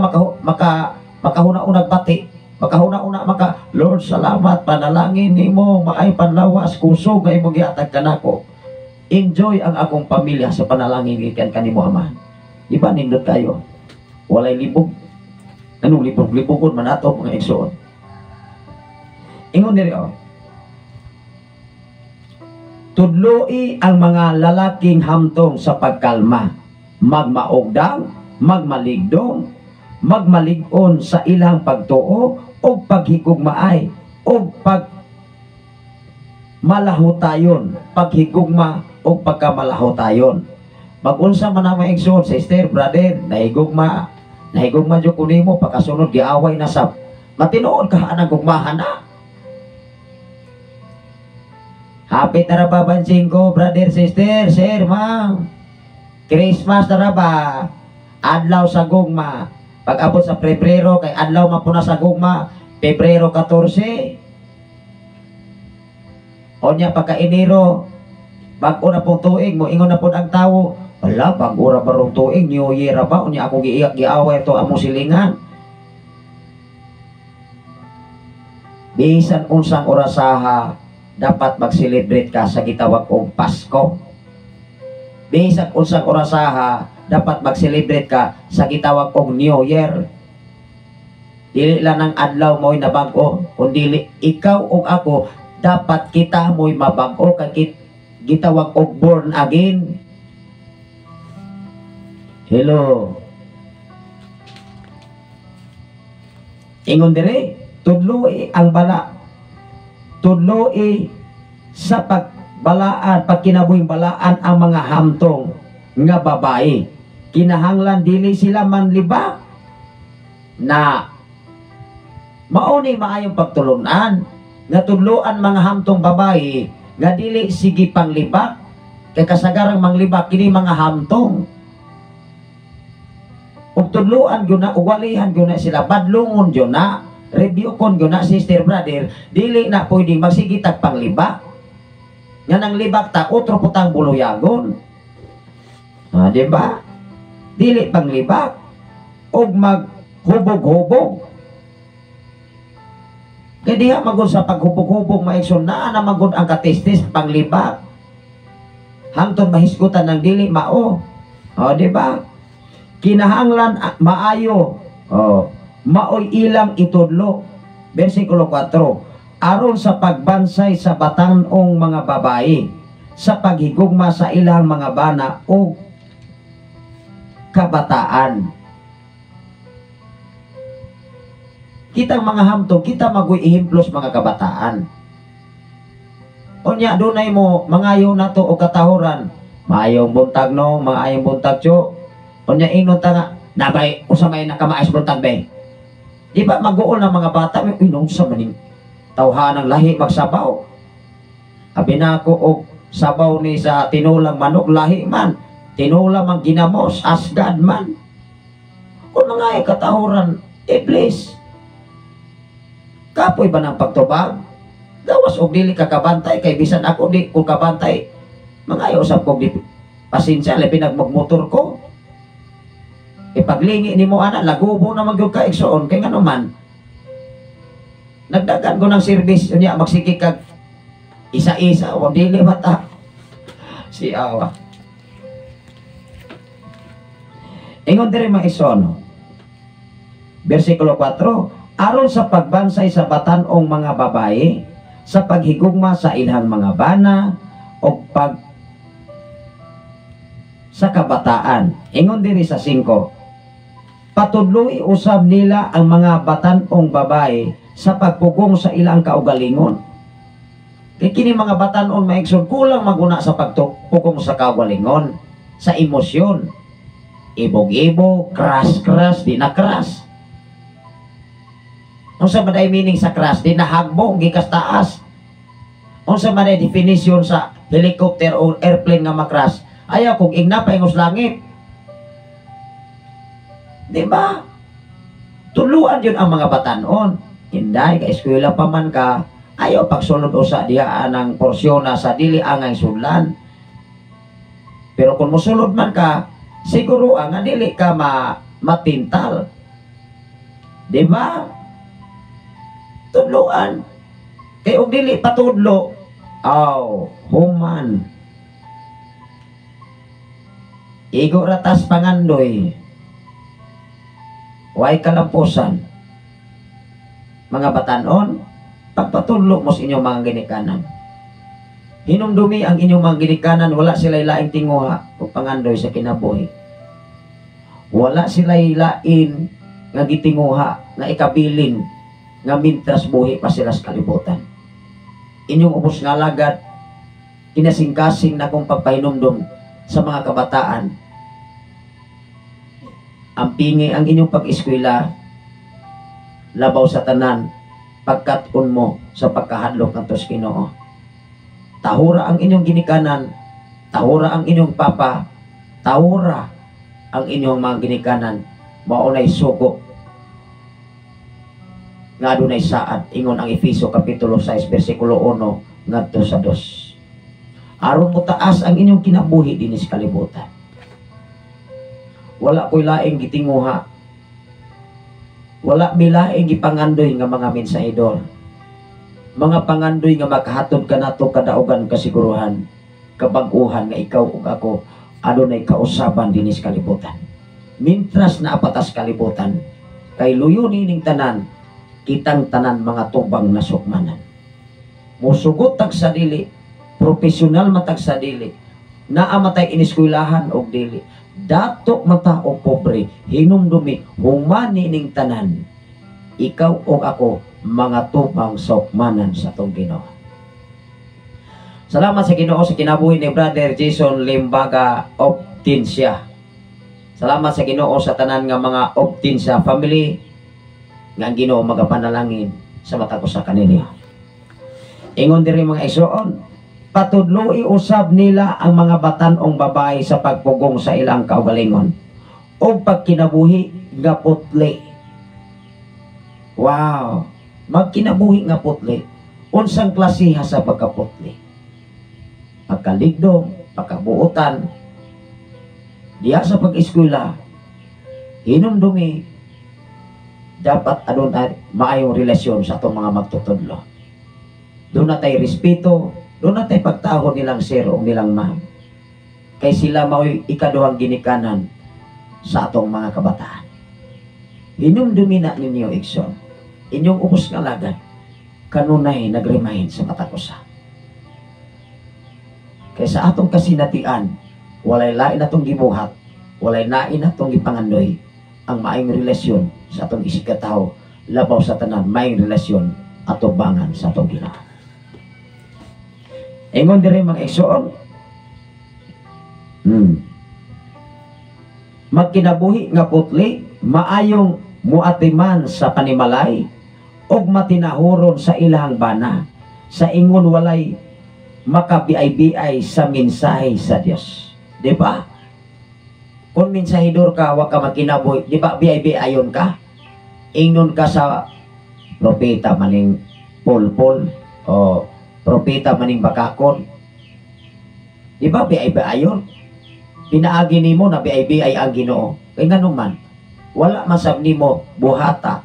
makahuna-unag pati, makahuna-una Lord salamat, panalangin nimo maay panlawas kusog nga imong gihatag kanako. Enjoy ang akong pamilya sa panalangin gikan kanimo Ama. Iba nindot kayo. Walay libog. Anong libog-libogon man ato mga igsoon. Ingon diri o. Tudloi ang mga lalaking hamtong sa pagkalma, magmaogdang, magmaligdong, magmalig-on sa ilang pagtuo o paghigugmaay o malahutayon, paghigugma o pagkamalahotayon. Mag-unsa man ang maigsoon, sister, brother, nahigugma jud ko nimo, pagkasunod giaway na sab. Matinuod ka anang gugmahan na. Happy tara ba bansing ko, brother, sister, sir, ma'am. Christmas tara ba? Adlaw sa gugma. Pag-abot sa Pebrero, kay adlaw man po na sa gugma, Pebrero 14. O niya, pagka Enero, bago na pong tuig mo, ingon na po ang tao, wala, bago ra barong tuig, New Year ba? O niya, ako giaway ito among silingan. Bisan unsang orasaha, dapat mag-celebrate ka sa gitawag og Pasko. Bisan unsang orasaha, dapat mag-celebrate ka sa gitawag og New Year. Dili lang ng adlaw mo'y nabago, kundi ikaw o ako, dapat kita mo'y mabago, kay gitawag og born again. Hello. Ingon dire, tudloi ang bala. Tudloi sa pagbalaan, pagkinabuhing balaan ang mga hamtong nga babae. Kinahanglan dili sila manlibak na mauni maayong pagtulunan nga tudloan mga hamtong babae nga dili sige panglibak kay kasagarang manglibak kini mga hamtong ug tudloan gyud na uwalihan gyud na sila, badlungon gyud na, review kon gyud na, sister, brother, dili na pwedeng magsigitag panglibak nga nang libak ta otro putang buluyagon. Di ba? Dili panglibak ug maghubog-hubog. Kaya diha magod sa paghubog-hubog maigsoon na magod ang katistis panglibak. Hangtod mahisgutan ng dili mao. Di ba? Kinahanglan maayo. Maoy ilang itudlo. Versikulo 4. Aron sa pagbansay sa batanong mga babae, sa paghigugma sa ilang mga bana o kabataan. Kitang mga hamtong, kita magoy ihimplos mga kabataan. Unya, dunay mo, mangayo na to o katahuran. Maayong buntag no, maayong buntag cho. Unya, ingon ta nga, nabay, usamay nakamaas buntag bay. Di ba mag-uol ng mga bata, may inong sa maning tawhan ng lahi magsabaw. Abi na ako og sabaw ni sa tinulang manok, lahi man. Tinulang mang ginamos, asgad man. Kung mga katahuran, please. Kapoy ba ng pagtubag? Gawas og dili ka kabantay, kay bisan ako di ko kabantay. Mangayo usab kog di pasensya labi nagmagmotor ko. Ipaglingi nimo ana, lagubo na magyud ka igsoon kay ngano man. Nagdagan ko ng service unya magsigi kag isa-isa o dili bata. Si awa. Ingon diri maisono. Versikulo 4. Aron sa pagbansay sa batanong mga babae, sa paghigugma sa ilang mga bana, o sa kabataan. Ingon diri sa 5. Patudloy usab nila ang mga batanong babae sa pagpugong sa ilang kaugalingon. Kaya kini mga batanong maigsoon, kulang maguna sa pagpugong sa kaugalingon, sa emosyon. Ibog-ibog, crush, di na crush. Unsa man ay meaning sa crush, di na hagbong gikas taas. Unsa man ay definition sa helicopter o airplane nga makras, ayaw kung igna pa ingos langit. Di ba? Tuluan yun ang mga batanon. Hinday, ka-eskwela pa man ka, ayaw pagsulod usa diha ang porsyon na sa dili angay sudlan. Pero kung musulod man ka, siguro ang dili ka matintal. Di ba? Tudloan. Kay og dili patudlo, human. Igo ratas pangandoy. Way kalampusan. Mga batanon, pagpatudlo mo sa inyong mga ginikanan. Hinumdumi ang inyong mga ginikanan, wala sila'y laing tinguha o pangandoy sa kinabuhi. Wala sila'y lain nga gitinguha, nga ikabilin, nga mintras buhi pa sila sa kalibutan. inyong ubos nga lagad kinasing-kasing na kong pagpahinumdum sa mga kabataan. Ang pingi ang inyong pag-eskwela, labaw sa tanan, pagkat-on mo sa pagkahadlok ng Diyos Ginoo. Tahura ang inyong ginikanan, tahura ang inyong papa, tahura ang inyong mga ginikanan, maunay sugo nga adunay saad, ingon ang Efeso kapitulo 6 bersikulo 1 ngadto sa 2. Aron mo taas ang inyong kinabuhi dinis kalibutan. Wala ko'y laing gitinguha, wala milaing gipangandoy nga mga mensahidor, mga pangandoy nga makahatod ka nato kadaugan kasiguruhan, kabag-uhan nga ikaw ug ako adunay kausaban dinis kalibutan. Mintras na apatas kalibutan, kay luyoni ning tanan, kitang tanan mga tubang na sukmanan. Musugot tag sa dili, profesional matag sa dili, naamatay iniskwilahan og dili, dato mata o pobre, hinumdumi, humani ning tanan, ikaw o ako, mga tubang sukmanan sa tong Ginoo. Salamat sa Ginoo sa kinabuhi ni Brother Jason Limbaga Obtinsya. Salamat sa Ginoo sa tanan nga mga Obtinsya family nga ang Ginoo magapanalangin sa mata ko sa kanila. Ingon diri mga igsoon, patudloi usab nila ang mga batan-ong babae sa pagpugong sa ilang kaugalingon o pagkinabuhi nga putli. Wow! Magkinabuhi nga putli. Unsang klasiha sa pagkaputli? Pagkaligdom, pagkabuutan, diya sa pag-eskwela, hinumdumi, dapat adunay maayong relasyon sa atong mga magtutudlo. Doon na tayo respeto, doon na tayo pagtahon nilang sir o nilang ma'am. Kay sila mao'y ikaduhang ginikanan sa atong mga kabataan. Hinumdumi na ninyo, igsoon. Inyong ubos nga lagad, kanunay nag-remind sa mata ko sa. Kay sa atong kasinatian, walay lain atong gibuhat, walay lain atong gipangandoy, ang maayong relasyon sa atong isikataw, labaw sa tanan, maayong relasyon at tubangan sa atong Ginoo. Ingon diri mga igsoon, magkinabuhi nga putli, maayong muatiman sa panimalay, og matinahuron sa ilang bana, sa ingon walay makabiay-biay sa mensahe sa Dios. Di ba? Kung mensahidor ka, wag ka magkinabuhi, di ba biay-biayon ka? Ingnon ka sa propeta maning pulpol o propeta maning bakakon. Di ba biay-biayon? Pinaagi nimo na biay-biay ang Ginoo. Kaya nga naman, wala masab nimo buhata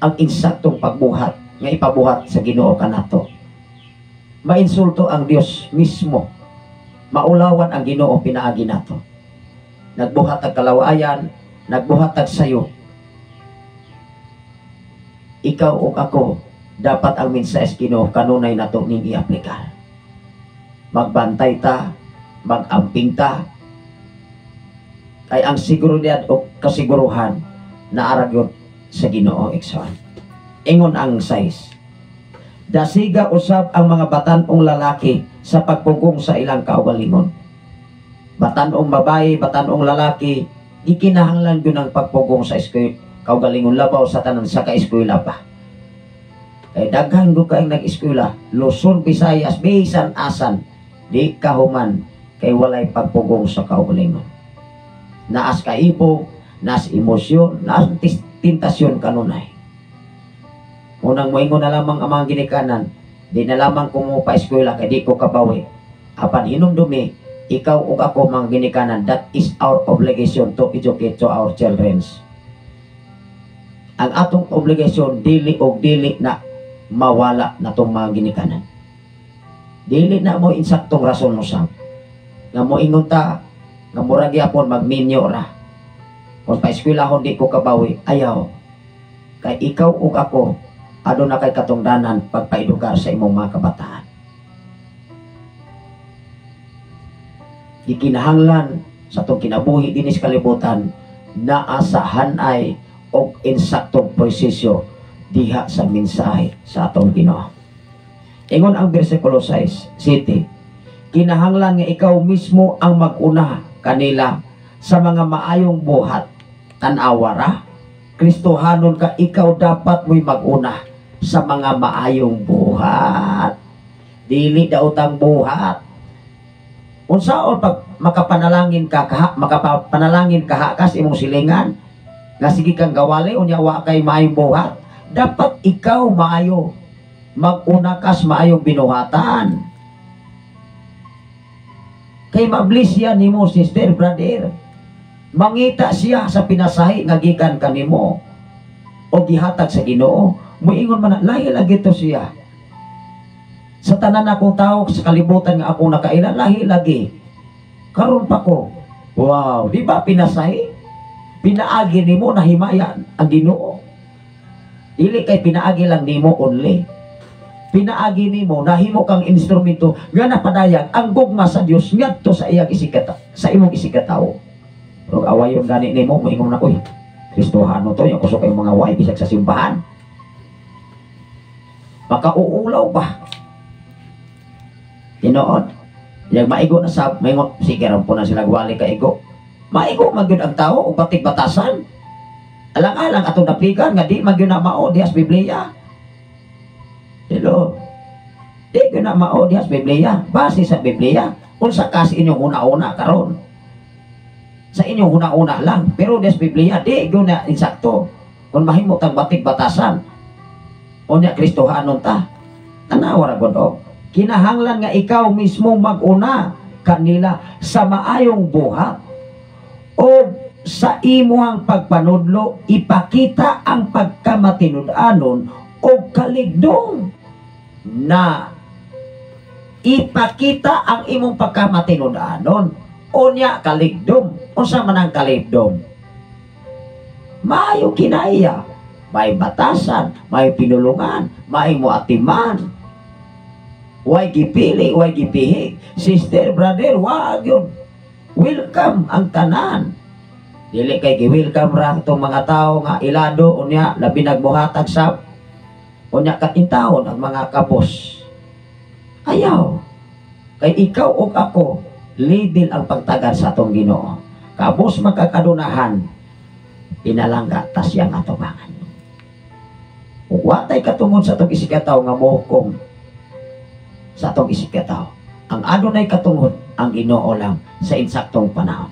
ang insaktong pagbuhat nga ipabuhat sa Ginoo kanato. Mainsulto ang Dios mismo. Maulawan ang Ginoo pinaagi nato. Nagbuhat ang kalawayan, nagbuhat ang sayo. Ikaw o ako, dapat ang mensahe Ginoo kanunay nato ning i-aplika. Magbantay ta, magamping ta, kay ang seguridad o kasiguruhan na aragon sa Ginoo igsoon. Ingon ang 6. Dasiga usab ang mga batan-ong lalaki sa pagpugong sa ilang kaugalingon. Batan-ong babae, batan-ong lalaki, ikinahanglan yun ang pagpugong sa kaugalingon labaw sa tanan sa kaeskwela pa. Kay daghan do kaayong nag-eskwela, Luzon, Visayas, bisan asan, di kahuman kay walay pagpugong sa kaugalingon. Naas kaibo, naas emosyon, naas tentasyon kanunay. Unang moingon na lamang ang mga ginikanan, di na lamang kung mo pa-eskwela kay di ko kabawi. Apan hinumdumi, ikaw ug ako mga ginikanan, that is our obligation to educate to our children. Ang atong obligasyon, dili o dili na mawala na itong mga ginikanan. Dili na mo insaktong rason mo sang. Nga mo ingon ta, nga murag yapon magminyo ra. Kung pa-eskwelahon di ko kabawi, ayaw. Kay ikaw ug ako, adto na kay katungdanan pagpaedukar sa imong mga kabataan. Ikinahanglan sa itong kinabuhi dinis kalibutan na asahan ay og insaktong prosesyo diha sa mensahe sa atong Ginoo. Ingon ang bersikulo 6, 7. Kinahanglan nga ikaw mismo ang mag-una kanila sa mga maayong buhat. Tanawara, Kristohanon ka, ikaw dapat mo'y mag-una sa mga maayong buhat. Dili daw tang buhat. Unsaon pag makapanalangin ka kas imong silingan nga sige kang gawali unya wa kay maayong buhat, dapat ikaw maayo mag-una kas maayong binuhatan. Kay mablis siya nimo, sister, brother. Mangita siya sa pinasahi nga gikan kanimo o gihatag sa Ginoo. Muingon man lahi lagi to siya. Sa tanan akong tao sa kalibutan nga akong nakaila, lahi lagi. Karon pa ko. Wow, di ba pinasahi? Pinaagi nimo na himayan ang Ginoo. Dili kay pinaagi lang nimo only. Pinaagi nimo nahimo kang instrumento nga napadayag ang gugma sa Dios ngadto sa iyang isikata, sa imong isikataw. Ug awayon gani nimo moingon na koy. Kristohano to, yung kusok kay mga way bisag sa simbahan. Makauulaw ba? Tinood. Yang maigo na sa maingon sige ra po na sila gwali ka igo. Maigo magyud ang tao ug batik batasan. Alang-alang atong napigan nga di magyud na mao dias Biblia. Hello. Di ko na mao dias Biblia. Base sa Biblia. Unsa kasi inyong una-una karon. Sa inyong una-una lang. Pero dias Biblia di ko na insakto. Kung mahimo tang batik batasan. Unya Kristohanon ta. Tanawa ra gud. Kinahanglan nga ikaw mismo mag-una kanila sa maayong buhat. O sa imuhang pagpanudlo ipakita ang pagkamatinud-anon o kaligdong na ipakita ang imong pagkamatinud-anon unya kaligdom. Unsa man ang kaligdom? Maayo kinaiya, may batasan, may pinulungan, may muatiman, way gipili, way gipihig. Sister, brother, wag yun. Welcome ang tanan. Dili kay gi-welcome ra tong mga tao nga ilado unya labi nagbuhatag sa unya katintawon ang mga kabos. Ayaw. Kay ikaw ug ako, level ang pagtagan sa atong Ginoo. Kabos magkakadunahan, pinalangga ta siyang atubangan. Ug watay katungod sa atong isikataw nga mohukom sa atong isikataw. Ang adunay katungod ang Ginoo lang sa insaktong panahon.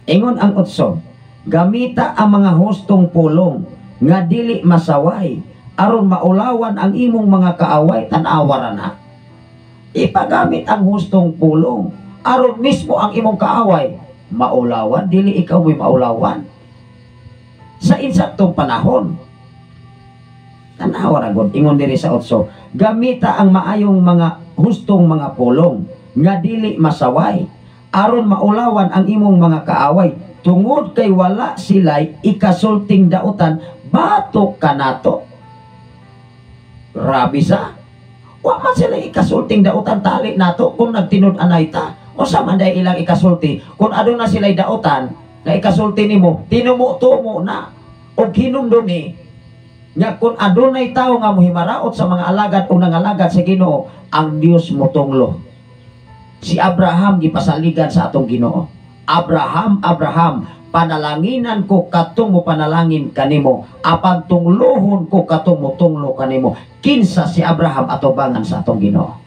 Ingon ang 8, gamita ang mga hustong pulong nga dili masaway aron maulawan ang imong mga kaaway. Tanawa na. Ipagamit ang hustong pulong aron mismo ang imong kaaway maulawan, dili ikaw mo'y maulawan sa insaktong panahon. Tanawa ra gud. Ingon diri sa 8, gamita ang maayong mga hustong mga pulong nga dili masaway aron maulawan ang imong mga kaaway, tungod kay wala sila'y ikasulting dautan batok kanato. Grabe sa. Wa man sila ikasulting dautan tali nato kung nagtinud-anay ta. O sa man day ilang ikasulti kung aduna sila'y dautan nga ikasulti nimo, tinumo-tumo na og hinumdumi nga kung adunay tao nga mohimaraot sa mga alagad o nangalagad sa Ginoo, ang Dios mo tunglo. Si Abraham gipasaligan sa atong Ginoo. Abraham, Abraham, panalanginan ko katong mo panalangin kanimo, apan tunglohon ko katong mo tunglo kanimo. Kinsa si Abraham atubangan sa atong Ginoo.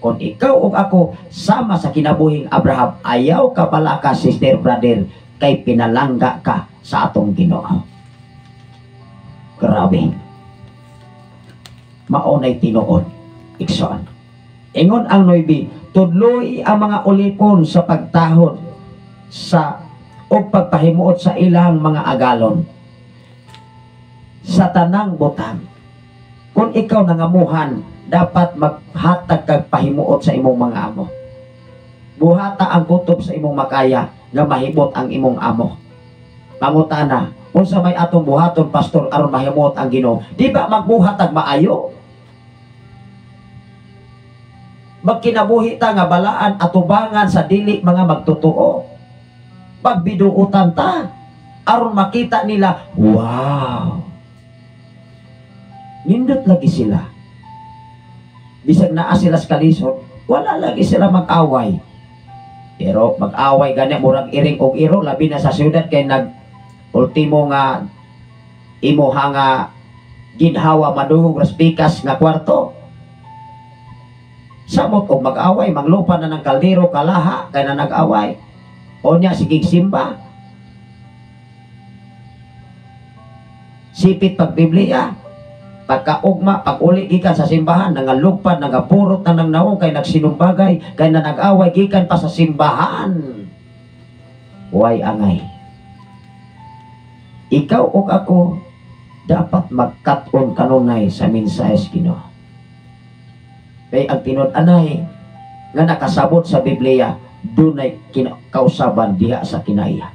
Kung ikaw ug ako sama sa kinabuhing Abraham, ayaw ka pala ka, sister, brother, kay pinalangga ka sa atong Ginoo. Grabe. Maunay tinuod. Ikson. Ingon ang 9, tudloy ang mga ulipon sa pagtahod sa o pagpahimuot sa ilang mga agalon sa tanang butang. Kung ikaw nangamuhan, dapat maghatag kag pahimuot sa imong mga amo. Buhata ang kutob sa imong makaya nga mahimot ang imong amo. Pangutana, unsa may atong buhaton, pastor, aron mahimot ang Ginoo? Di ba magbuhatag maayo? Magkinabuhi ta nga balaan atubangan sa dili mga magtutuo. Pagbiduutan ta aron makita nila, wow, nindot lagi sila. bisag naa sila sa kalisod, wala lagi sila mag-away. Pero mag-away gani murag iring og iro, labi na sa syudad kay nag ultimo nga imo nga ginhawa madungog raspikas nga kwarto. Samot og mag-away, maglupa na ng kaldero kalaha kay na nag-away. O niya sigig simba. Sipit pag Biblia, pagkaugma, pag-uli gikan sa simbahan, nangalugpad, nangapurot na ng naong kay nagsinumbagay, kay na nag-away gikan pa sa simbahan. Way angay. Ikaw o ako dapat magkat-on kanunay sa mensahes Ginoo. Kay ang tinud-anay nga nakasabot sa Biblia, dunay kausaban diha sa kinaiya.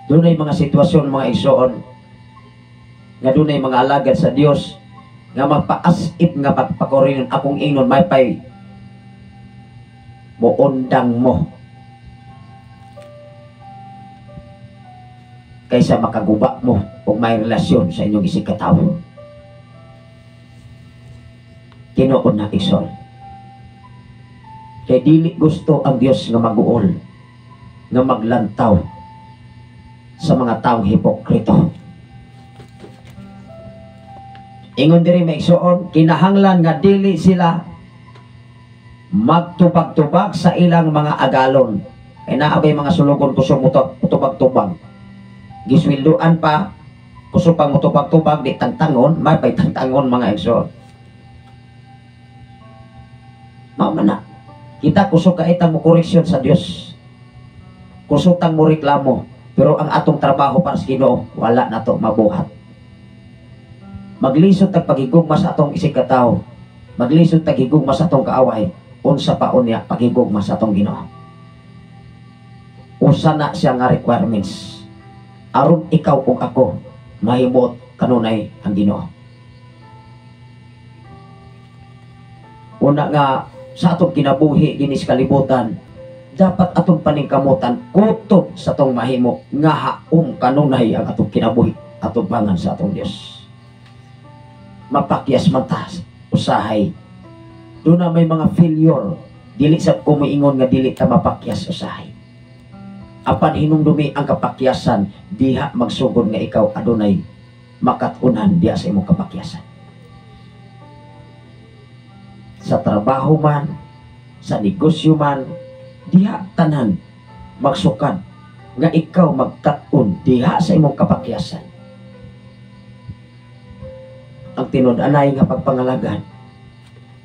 Dunay mga sitwasyon, mga igsoon, nga dunay mga alagad sa Dios nga magpaasip nga pagpakoringon akong ingnon may pay muundang mo kaysa makaguba mo kung may relasyon sa inyong isig katawo. Tinuod na igsoon. Kay dili gusto ang Dios nga maguol, nga maglantaw sa mga taong hipokrito. Ingon diri maigsoon, kinahanglan nga dili sila magtubag-tubag sa ilang mga agalon. Kay naabay mga sulugon kusog mutubag-tubag. Giswilduan pa kusog pang mutubag-tubag di tangtangon, may pay tangtangon mga igsoon. Mamana, kita kusog kaitang mo koreksyon sa Dios. Kusog tang mo reklamo, pero ang atong trabaho para sa Ginoo wala na to mabuhat. Maglisod tag pagigugma sa atong isig katawo, maglisod tag higugma sa atong kaaway, unsa pa unya pagigugma sa atong Ginoo. Usa na siya nga requirements aron ikaw ug ako mahimot kanunay ang Ginoo. Una nga sa atong kinabuhi dinhi sa kalibutan, dapat atong paningkamutan kutob sa atong mahimo nga haom kanunay ang atong kinabuhi atong bangan sa atong Dios. Mapakyas man ta usahay. Doon na may mga failure, dili sa kumiingon nga dili ta mapakyas usahay. Apan hinumdumi ang kapakyasan, diha magsugod nga ikaw adunay makatunan diha sa imong kapakyasan. Sa trabaho man, sa negosyo man, diha tanan magsukad nga ikaw magkat-on diha sa imong kapakyasan. Ang tinud-anay nga pagpangalagad,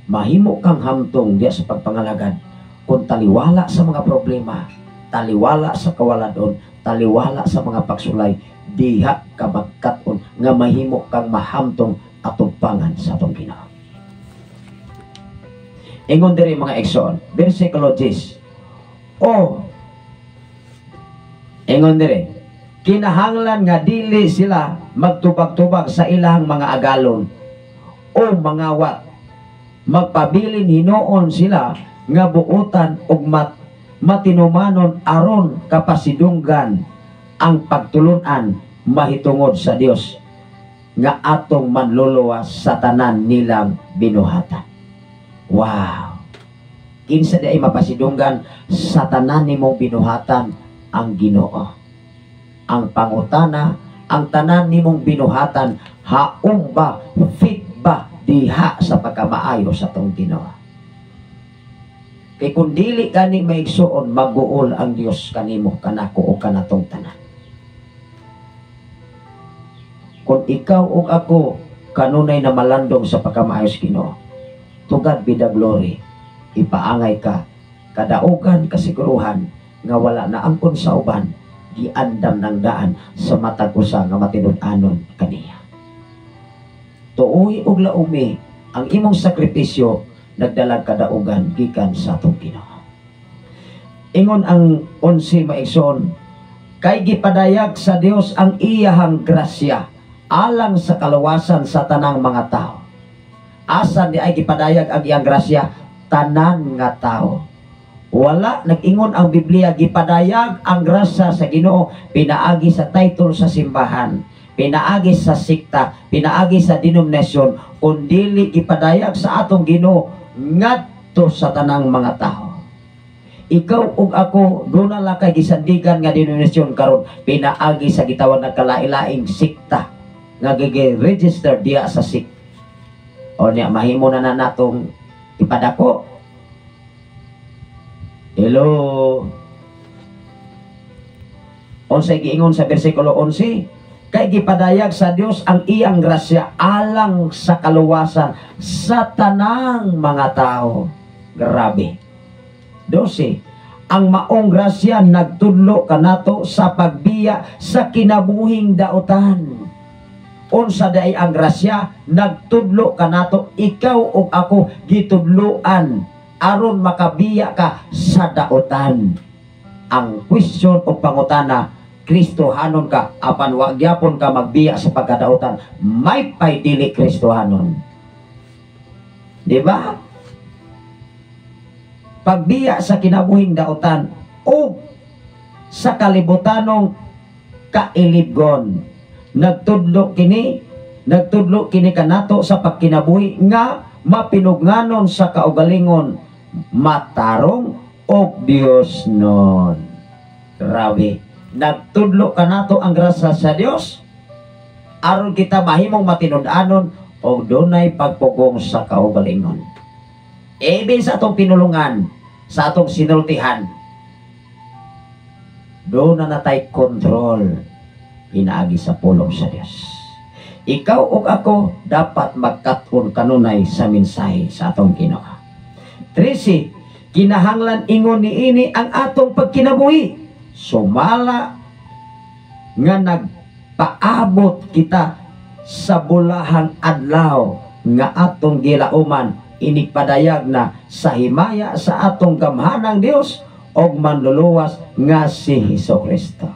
mahimo kang hamtong diha sa pagpangalagad kung taliwala sa mga problema, taliwala sa kawaladon, taliwala sa mga pagsulay, diha ka magkat-on nga mahimo kang mahamtong atugpangan sa atong Ginoo. Ingon diri mga igsoon, versikulo 10. Ingon diri, kinahanglan nga dili sila magtubag-tubag sa ilang mga agalon o mga wat. Magpabilin hinuon sila nga buutan og matinumanon aron kapasidunggan ang pagtulunan mahitungod sa Dios nga atong manluluwas sa tanan nilang binuhatan. Wow! Kinsa di ay mapasidunggan sa tanan nimong binuhatan ang Ginoo. Ang pangutana, ang tanan nimong binuhatan, haong ba, fit ba, diha sa pagkamaayo sa tong Ginoo. Kay kung dili kani maigsuon, maguol ang Dios kanimo, kanako o kanatong tanan. Kung ikaw o ako kanunay na malandong sa pagkamaayo sa Ginoo, to God be the glory. Ipaangay ka, kadaugan, kasiguruhan, nga wala na angkon sa uban, giandam ng daan sa matag usa nga matinud-anon kaniya. Tuoy og laumi ang imong sakripisyo nagdalag kadaugan gikan sa atong Ginoo. Ingon ang 11 maigsoon, kay gipadayag sa Dios ang iyahang grasya alang sa kaluwasan sa tanang mga tao. Asa di ay gipadayag ang iyang grasya? Tanan nga tao. Wala nag-ingon ang Biblia gipadayag ang grasya sa Ginoo pinaagi sa title sa simbahan. pinaagi sa sikta, pinaagi sa denominasyon, kundili gipadayag sa atong Ginoo ngadto sa tanang mga tao. Ikaw ug ako doon na lang kay gisandigan nga denominasyon karon, pinaagi sa gitawag ng kalailaing sikta nga gigi-register diya sa sik. O niya mahimo na natong ipadako. Hello. Unsay giingon sa bersikulo 11, kay gipadayag sa Dios ang iyang grasya alang sa kaluwasan sa tanang mga tao. Grabe. 12, ang maong grasya nagtudlo kanato sa pagbiya sa kinabuhing daotan. Unsa day ang grasya nagtudlo kanato, ikaw ug ako gitudloan aron makabiya ka sa daotan. Ang question o pangutana, Kristohanon ka apan wa gyapon ka magbiya sa pagkadaotan, may pay dili Kristohanon. Di ba? Pagbiya sa kinabuhing daotan o sa kalibutanong kailibgon, nagtudlo kini kanato sa pagkinabuhi nga mapinugnanon sa kaugalingon, matarong og Dios non. Grabe. Nagtudlo kanato ang grasya sa Dios aron kita mahimong matinud-anon o dunay pagpugong sa kaugalingon. Even sa atong pinulungan, sa atong sinultihan, doon na natay kontrol pinaagi sa pulong sa Dios. Ikaw ug ako dapat magkat-on kanunay sa mensahe sa atong Ginoo. 13, kinahanglan ingon niini ang atong pagkinabuhi. Sumala nga nagpaabot kita sa bulahang adlaw nga atong gilauman, inigpadayag na sa himaya sa atong gamhanang Dios og manluluwas nga si Hesukristo.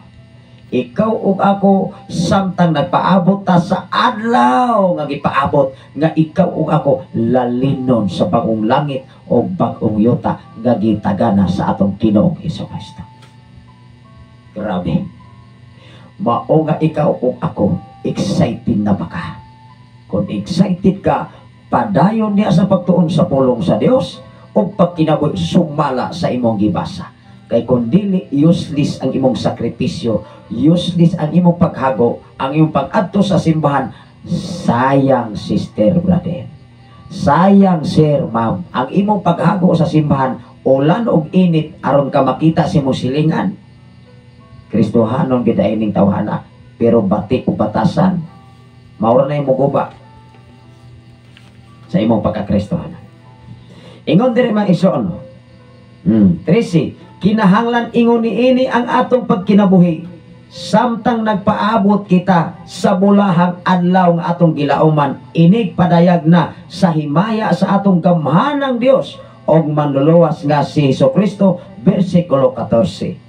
Ikaw ug ako samtang nagpaabot ta sa adlaw nga gipaabot nga ikaw ug ako lalinon sa bagong langit o bagong yuta nga gitagana sa atong Ginoong Hesukristo. Grabe. Mao nga ikaw ug ako excited na ba ka? Kung excited ka, padayon niya sa pagtuon sa pulong sa Dios o pagkinabuhi sumala sa imong gibasa. Kay kung dili, useless ang imong sakripisyo, useless ang imong paghago, ang imong pag-adto sa simbahan. Sayang, sister, brother. Sayang, sir, ma'am. Ang imong paghago sa simbahan, ulan og init aron ka makita si mo silingan. Kristohanon kita ining tawhana, pero bati o batasan, maura na imong guba sa imong pagkakristohanan. Ingon diri mga igsoon. 13, kinahanglan ingon niini ang atong pagkinabuhi samtang nagpaabot kita sa bulahang adlaw nga atong gilauman, inig padayag na sa himaya sa atong gamhanang Dios og manluluwas nga si Hesukristo. Bersikulo 14,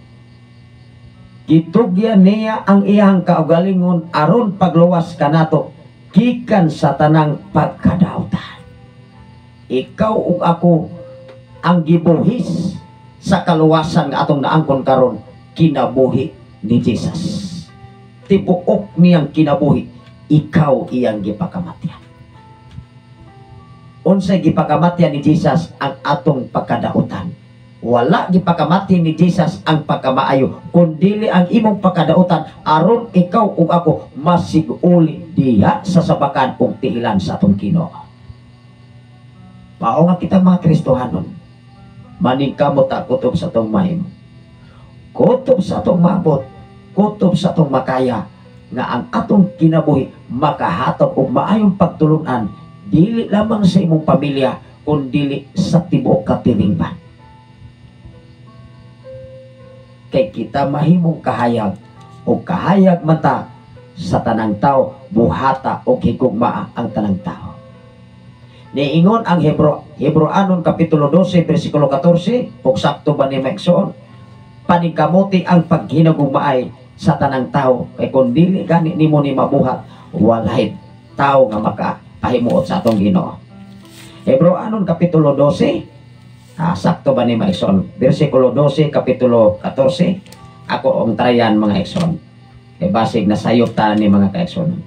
gitugyan niya ang iyang kaugalingon aron pagluwas kanato gikan sa tanang pagkadaotan. Ikaw ug ako ang gibuhis sa kaluwasan nga atong naangkon karon, kinabuhi ni Jesus. Tibuok niyang kinabuhi, ikaw iyang gipakamatyan. Unsay gipakamatyan ni Jesus ang atong pagkadaotan. Wala gipakamati ni Jesus ang pagkamaayo, kundili ang imong pagkadaotan aron ikaw ug ako masiguli diha sa sabakan ug tiilan sa atong Ginoo. Mao nga kita mga Kristohanon, maningkamot ta kutob sa atong mahimo, kutob sa atong maabot, kutob sa atong makaya, nga ang atong kinabuhi makahatag og maayong pagtulunan, dili lamang sa imong pamilya, kundi sa tibuok katilingban. Kay kita mahimong kahayag o kahayag mata sa tanang tao, buhata o higugma ang tanang tao. Niingon ang Hebreanon kapitulo 12 bersikulo 14, ug sakto ba ni Mekson, paningkamuti ang paghinagugmaay sa tanang tao, kay kung dili gani nimo ni mabuhat, walay tao nga makapahimuot sa atong Ginoo. Hebreanon kapitulo 12, sakto ba ni Mekson, bersikulo 12 kapitulo 14, ako ang trayan mga ekson. Kay basig na sayop ta ni mga kaigsoon.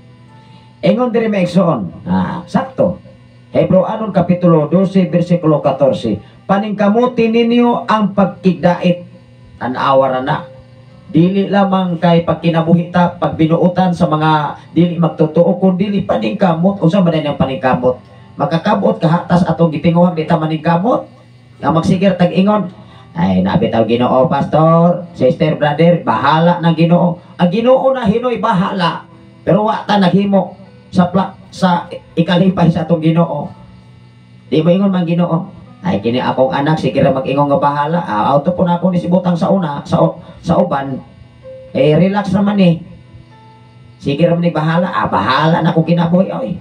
Ingon diri maigsoon, sakto. Hebreanon kapitulo 12 bersikulo 14. Paningkamuti ninyo ang pagkigdait. Tanawa na. Dili lamang kay pagkinabuhita, pagbinuutan sa mga dili magtotoo, kung dili paningkamot. Unsa man ang paningkamot? Makakabot kahatas atong gitinguhan bita maningkamot. Nga magsigir tag-ingon, ay nabitaw Ginoo, pastor, sister, brother, bahala ng Ginoo. Ang Ginoo na hinoy bahala. Pero wa ta naghimo sa ikalipay sa atong Ginoo. Di mo ingon man Ginoo, ay kini akong anak sige ra mag-ingon nga bahala. Auto po na ako ni sibutang sa una sa uban. Relax naman eh. Sige ra man ni bahala. Bahala na ko kinabuhi oy.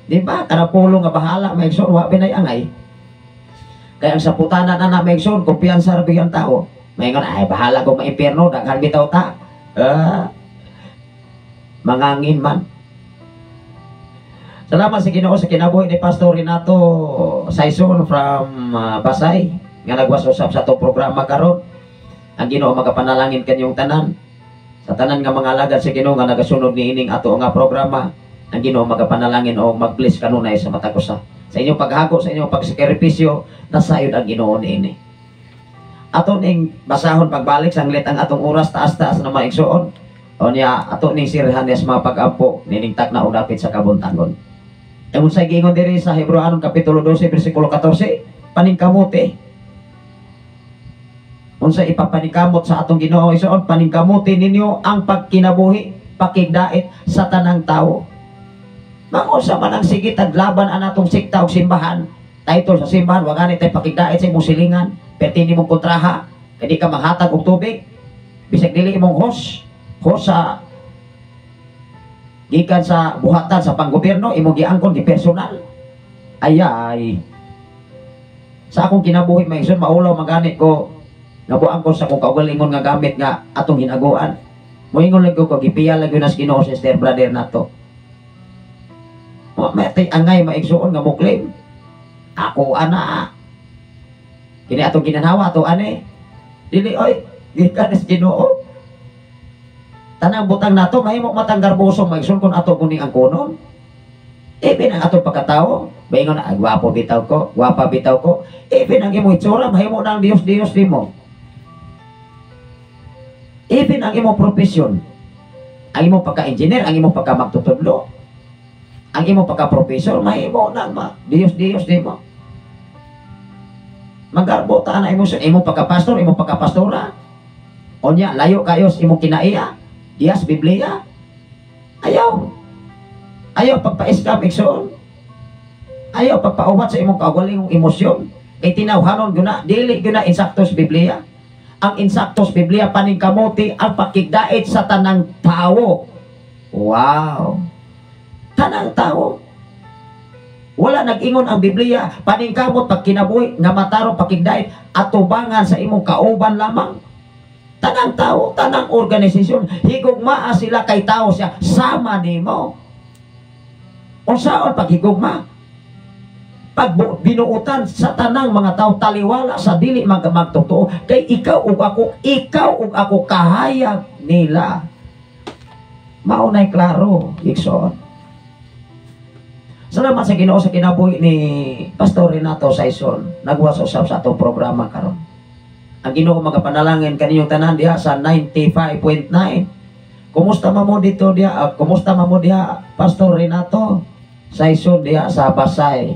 Di ba? Kanapulong nga bahala maigsoon wa pinay angay. Kaya ang sa putana na maigsoon kumpiyansa ra bigyan tao. Maingon ay bahala ko maimpierno daghan bitaw ta. Mangangin man. Salamat sa Ginoo sa kinabuhi ni Pastor Renato Saison from Pasay nga nagwas-usap sa itong programa karon. Ang Ginoo magapanalangin kanyong tanan sa tanan nga mga alagad sa Ginoo nga nagasunod ni ining ato nga programa. Ang Ginoo magapanalangin o mag-bless kanunay sa mata ko sa inyong paghago, sa inyong pagsakripisyo, nasayod ang Ginoo niini. Ato ning basahon pagbalik sanglit ang atong oras taas-taas na maigsoon. O niya ato ning sirhan yes mga pag-ampo nining takna o dapit sa kabuntangon. Emun sa gingon diri sa Hebreanon kapitulo 12 bersikulo 14, paningkamuti. Unsa ipapaningkamot sa atong Ginoo isoon, paningkamuti ninyo ang pagkinabuhi, pakigdait sa tanang tawo. Mangusa man ang sige taglaban an atong sikta og simbahan. Title sa simbahan wa gani tay pakigdait sa imong silingan, perti nimong kontraha, kay di ka maghatag og tubig. Bisag dili imong host sa gikan sa buhatan sa panggobyerno, imong giangkon di personal. Ay sa akong kinabuhi maigsoon maulaw magani ko nabuang ko sa akong kaugalingon nga gamit nga atong hinaguan. Moingon lang ko gipiya lang yun as Ginoo sister brother nato. May angay maigsoon nga mo claim ako ana kini atong ginanawa ato ane dili oy gikan as Ginoo. Tanang butang nato mahimo matanggar buso maigsoon kun ato kuning ang kunon. Even ang atong pagkatao, maingon na gwapo bitaw ko, gwapa bitaw ko. Even ang imong itsura mahimo nang Dios nimo. Even ang imong profesyon, ang imong pagka-engineer, ang imong pagka-magtutudlo, ang imong pagka-professor, mahimo nang Dios nimo. Magarbo ta na imong pagka-pastor, imong pagka-pastora. Onya layo kayo sa imong kinaiya. Yes, Biblia. Ayaw pagpa-escap igsoon. Ayaw pagpaubat sa imong kaugalingong emosyon. Kay tinawhanon guna, dili guna insaktos Biblia. Ang insaktos Biblia paningkamuti ang pakigdait sa tanang tao. Wow. Tanang tao. Wala nag-ingon ang Biblia paningkamot pagkinabuhi nga mataro pakigdait atubangan sa imong kauban lamang. Tanang tao, tanang organisasyon, higugmaa sila kay tao siya, sama nimo. Unsaon paghigugma? Pag binuutan sa tanang mga tao, taliwala sa dili magtotoo, kay ikaw ug ako kahayag nila. Maunay klaro, igsoon. Salamat sa Ginoo sa kinabuhi ni Pastor Renato Saison, nagwas-usap sa atong programa karon. Ang Ginoo magapanalangin kaninyong tanan diha sa 95.9. Kumusta mo dito diha? Kumusta mo diha Pastor Renato Saison diha sa Pasay?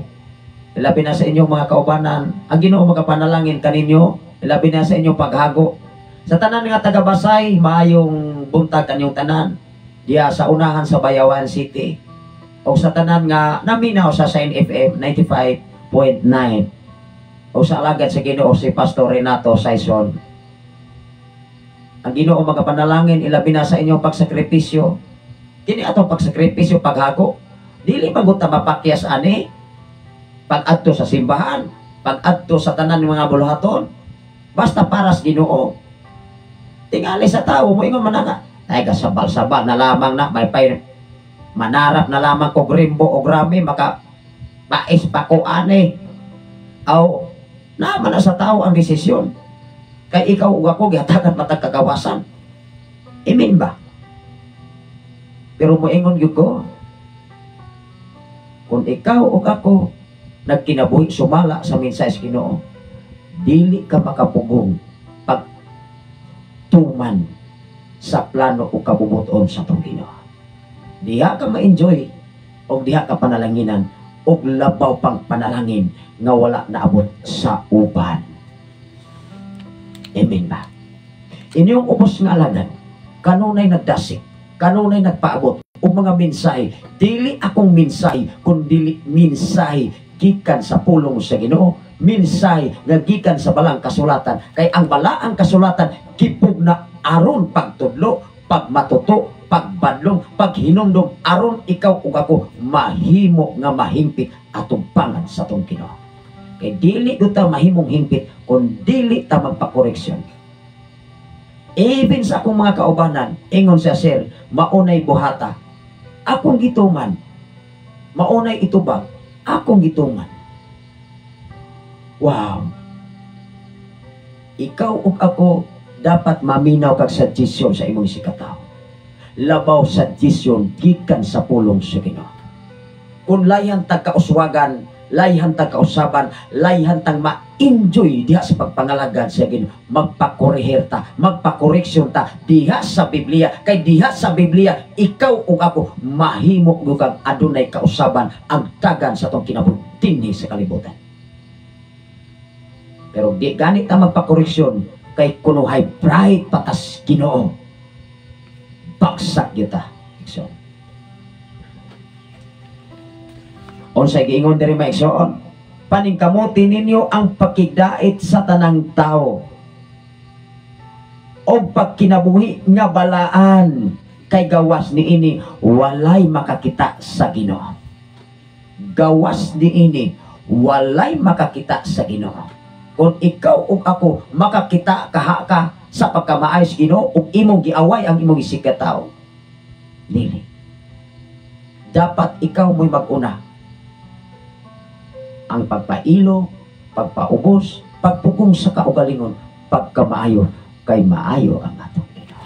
Ilabi na sa inyong mga kaubanan. Ang Ginoo magapanalangin kaninyo, ilabi na sa inyong paghago. Sa tanan nga taga Pasay, maayong buntag kaninyong tanan diha sa unahan sa Bayawan City. O sa tanan nga naminaw sa Sign FM 95.9. O sa alagad sa Ginoo si Pastor Renato Saison. Ang Ginoo magapanalangin ilabi na sa inyong pagsakripisyo. Kini atong pagsakripisyo paghago. Dili magunta mapakyas ani. Pag-adto sa simbahan, pag-adto sa tanan ng mga buluhaton. Basta para sa Ginoo. Tingali sa tao mo ingon mananga. Ay kasabal-sabal na lamang na may pay manarap na lamang ko grimbo o grami maka mais pa ko ani. Aw naman na sa tao ang desisyon. Kay ikaw ug ako gihatagan matag kagawasan. Amen ba? Pero moingon gyud ko, kung ikaw o ako nagkinabuhi sumala sa mensahe sa Ginoo, dili ka makapugong pagtuman sa plano o kabubuton sa tong Ginoo. Diha ka ma-enjoy o diha ka panalanginan o labaw pang panalangin nga wala naabot sa uban. Amen ba? Inyong ubos nga alagad, kanunay nagdasik, kanunay nagpaabot o mga mensahe, dili akong mensahe, kundi mensahe gikan sa pulong sa Ginoo, mensahe nga gikan sa balang kasulatan. Kay ang balaang kasulatan kipog na aron pagtudlo, pagmatuto, pagbadlong, paghinumdom, aron ikaw ug ako mahimo nga mahimpit atong pangan sa atong Ginoo. Kay dili ta mahimong himpit kung dili ta magpakoreksyon. Even sa akong mga kaubanan, ingon siya, sir, maunay buhata, akong gituman. Maunay itubag, akong gituman. Wow. Ikaw ug ako dapat maminaw kag suggestion sa imong sikataw. Labaw suggestion gikan sa pulong sa Ginoo. Kung layhan tag kauswagan, layhan tag kausaban, layhan tang ma-enjoy diha sa pagpangalagad sa Ginoo, magpakorehir ta, magpakoreksyon ta diha sa Biblia. Kay diha sa Biblia, ikaw ug ako mahimo kag adunay kausaban ang tagan sa tong kinabuhi dinhi sa kalibutan. Pero di ganit ta magpakoreksyon kay kunuhay pride patas Ginoo. Baksak kita. So, unsay giingon diri maigsoon, paningkamuti ninyo ang pakigdait sa tanang tao o pagkinabuhi nga balaan, kay gawas niini walay makakita sa Ginoo. Gawas niini walay makakita sa Ginoo. Kung ikaw ug ako makakita kaha ka sa pagkamaayos Ginoo ug imong giaway ang imong isikataw, dili. Dapat ikaw mo'y mag-una. Ang pagpailo, pagpaubos, pagpugong sa kaugalingon, pagkamaayo, kay maayo ang atong Ginoo.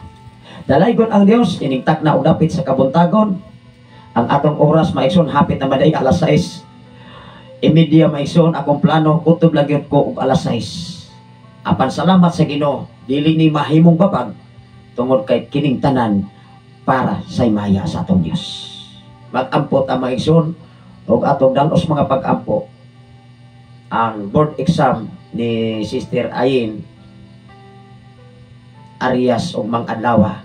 Dalaygon ang Dios, inigtak na udapit sa kabuntagon. Ang atong oras maigsoon hapit na maday alas 6. Imedya maigsoon akong plano kutob lagyot ko og alas 6. Apan salamat sa Ginoo, dili ni mahimong babag tungod kay kining tanan para sa imaya sa atong Dios. Mag-ampot ang maigsoon og atong dalos mga pag-ampo. Ang board exam ni Sister Ayin Arias o Mang Adlawa,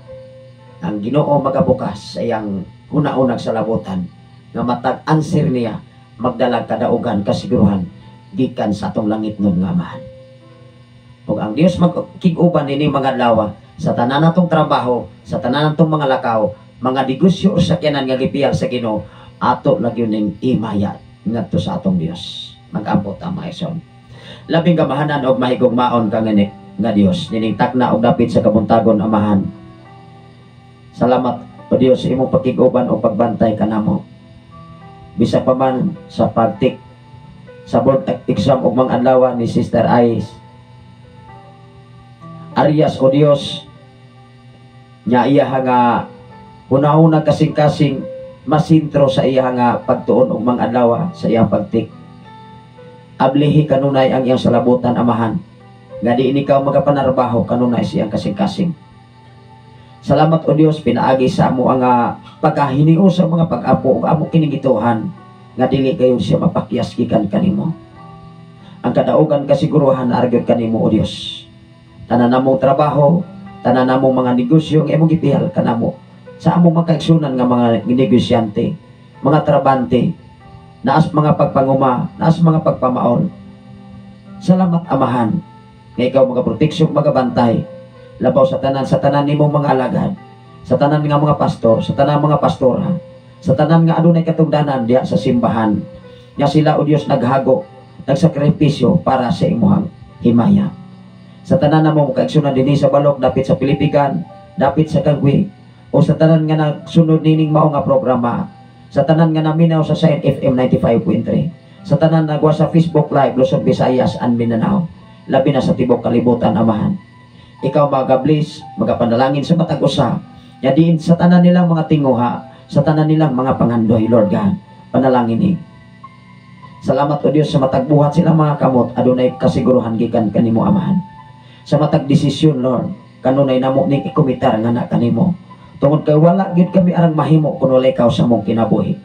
ang Ginoo magabukas sa iyang una-unag salabutan nga matag answer niya magdalag kadaugan kasiguruhan gikan sa atong langit nun nga Amahan. Ug ang Dios magkig-uban nini mga adlaw sa tanan natong trabaho, sa tanan natong mga lakaw, mga negosyo sa sakyanan nga gipiyal sa Ginoo, ato lagyon ning imaya ngadto sa atong Dios. Mag-ambot ang maison. Labing kamahanan og mahigong maon ka nga Dios, nining takna og dapit sa kabuntagon Amahan. Salamat o Dios sa imong pakig-uban o pagbantay kanamo. Bisa pa man sa pagtik sa board exam og mga adlaw ni Sister Arias o Dios, nya iya nga una-una kasing-kasing masintro sa iya nga pagtuon og mga adlaw sa iyang pagtik. Ablihi kanunay ang iyang salabutan Amahan, nga di ikaw magapanarbaho kanunay siyang kasing-kasing. Salamat o Dios, pinaagi sa amo ang pagkahinio sa mga pag-apo ug amo kinigituhan nga dili kayo siya mapakyas gikan kanimo. Ang kadaugan kasiguruhan argyod kanimo o Dios. Tanan namong trabaho, tanan namong mga negosyo nga imong gipihal kanamo. Sa among makaigsunan nga mga negosyante, mga trabante, naas mga pagpanguma, naas mga pagpamaon. Salamat Amahan, nga ikaw magaproteksyon, magabantay, labaw sa tanan nimong mga alagad, sa tanan nga mga pastor, sa tanan mga pastora, sa tanan nga adunay katungdanan diya sa simbahan, nga sila o Dios naghago, nagsakripisyo para sa imuhang himaya. Sa tanan namong kaigsunan dinhi sa balok, dapit sa Pilipigan, dapit sa Kagwi, o sa tanan nga nagsunod nining mao nga programa, sa tanan nga naminaw sa Saint FM 95.3, sa tanan nagwa sa Facebook Live Luzon, Visayas and Mindanao, labi na sa tibok kalibutan Amahan. Ikaw magablis, magapanalangin sa matag usa, ya diin sa tanan nilang mga tinguha, sa tanan nilang mga pangandoy, Lord God. Panalangin ni. Salamat o Dios sa matag buhat sila mga kamot, adunay kasiguruhan gikan kanimo Amahan. Sa matag desisyon, Lord, kanunay namo ning ikumitar nga na kanimo. Tungod kay wala gid kami arang mahimo kun walay ikaw sa mong kinabuhi.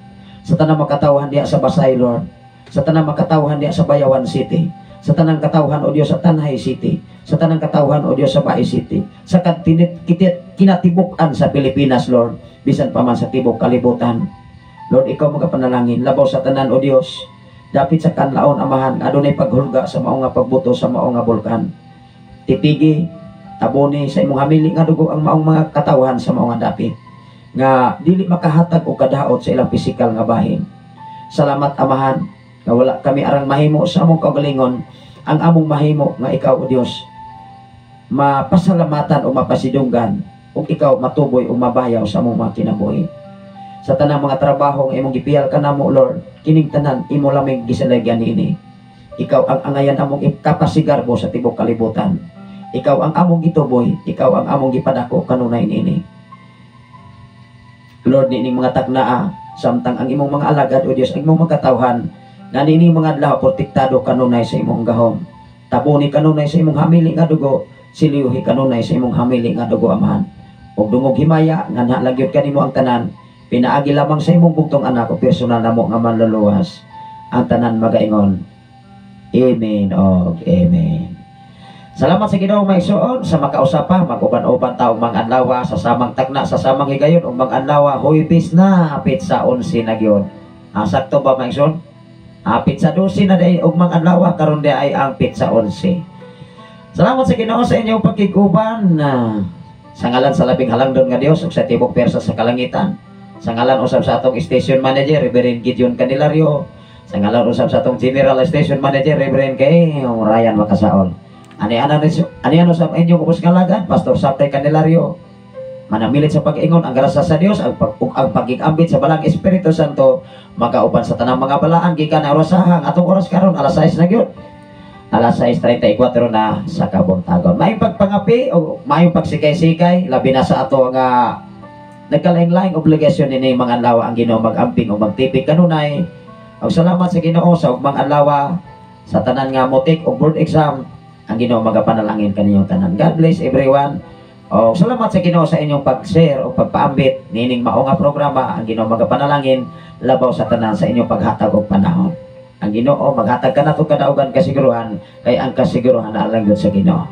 Sa tanang makatawhan diya sa Basay, Lord, sa tanang makatawhan diya sa Bayawan City, sa tanang katawhan o Dios sa Tanhay City, sa tanang katawhan o Dios sa Baay City, sa kinatibuk-an sa Pilipinas, Lord, bisan pa man sa tibok kalibutan. Lord, ikaw magapanalangin, labaw sa tanan o Dios, dapit sa kanlaon Amahan, adunay paghulga sa mao nga pagbuto sa mao nga bulkan. Tipigi, taboni sa imong hamili nga dugo ang maong mga katawhan sa mao nga dapit, nga dili makahatag og kadaot sa ilang pisikal nga bahin. Salamat Amahan, nga wala kami arang mahimo sa among kaugalingon, ang among mahimo nga ikaw o Dios mapasalamatan o mapasidunggan, ug ikaw matuboy o mabayaw sa among mga kinabuhi. Sa tanang mga trabaho nga imong gipiyal kanamo, Lord, kining tanan imo lamig gisalagyan niini. Ikaw ang angayan among ikapasigarbo sa tibok kalibutan. Ikaw ang among gituboy, ikaw ang among gipadako kanunay niini. Lord, niining mga taknaa, samtang ang imong mga alagad o Dios, ang imong magkatawhan, nga niining mga adlaw protektado kanunay sa imong gahom. Tabuni kanunay sa imong hamili nga dugo, siliyuhi kanunay sa imong hamili nga dugo Amahan. Ug dungog himaya nga nalagyod kanimo ang tanan, pinaagi lamang sa imong bugtong anak o personal namo nga manluluwas, ang tanan magaingon. Amen o amen. Salamat sa Ginoo maigsoon sa makausapa, maguban-uban taong mga adlaw sa samang takna, sa samang higayon ug mga adlaw Huwebes na apit sa 11 na gyud. Sakto ba maigsoon? Apit sa 12 na day ug mga adlaw karon di ay ang pit sa 11. Salamat sa Ginoo sa inyong pagkiguban sa ngalan sa labing halangdon nga Dios ug sa tibok persa sa kalangitan. Sa ngalan usab sa atong station manager Reverend Gideon Candelario, sa ngalan usab sa atong general station manager Reverend Kay Ryan Makasaol. Ani usab inyong ubos kalagan Pastor Sapay Candelario. Manamilit sa pag-ingon ang grasya sa Dios ang pagigambit sa balang Espiritu Santo magauban sa tanang mga balaan gikan na orasahang atong oras karon alas 6 na gyud. Alas 6:34 na sa kabuntagon. May pagpangapi o may pagsikay-sikay labi na sa ato nga nagkalaing-laing obligasyon ni mga adlaw ang Ginoo mag-amping o magtipig kanunay. Og salamat sa Ginoo sa ugmang adlaw sa tanan nga motik o board exam ang Ginoo magapanalangin kaninyong tanan. God bless everyone. O salamat sa Ginoo sa inyong pag-share o pagpaambit nining mao nga programa. Ang Ginoo magapanalangin labaw sa tanan sa inyong paghatag og panahon. Ang Ginoo maghatag kanato kadaugan kasiguruhan kay ang kasiguruhan na lang sa Ginoo.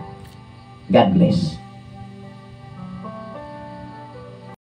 God bless.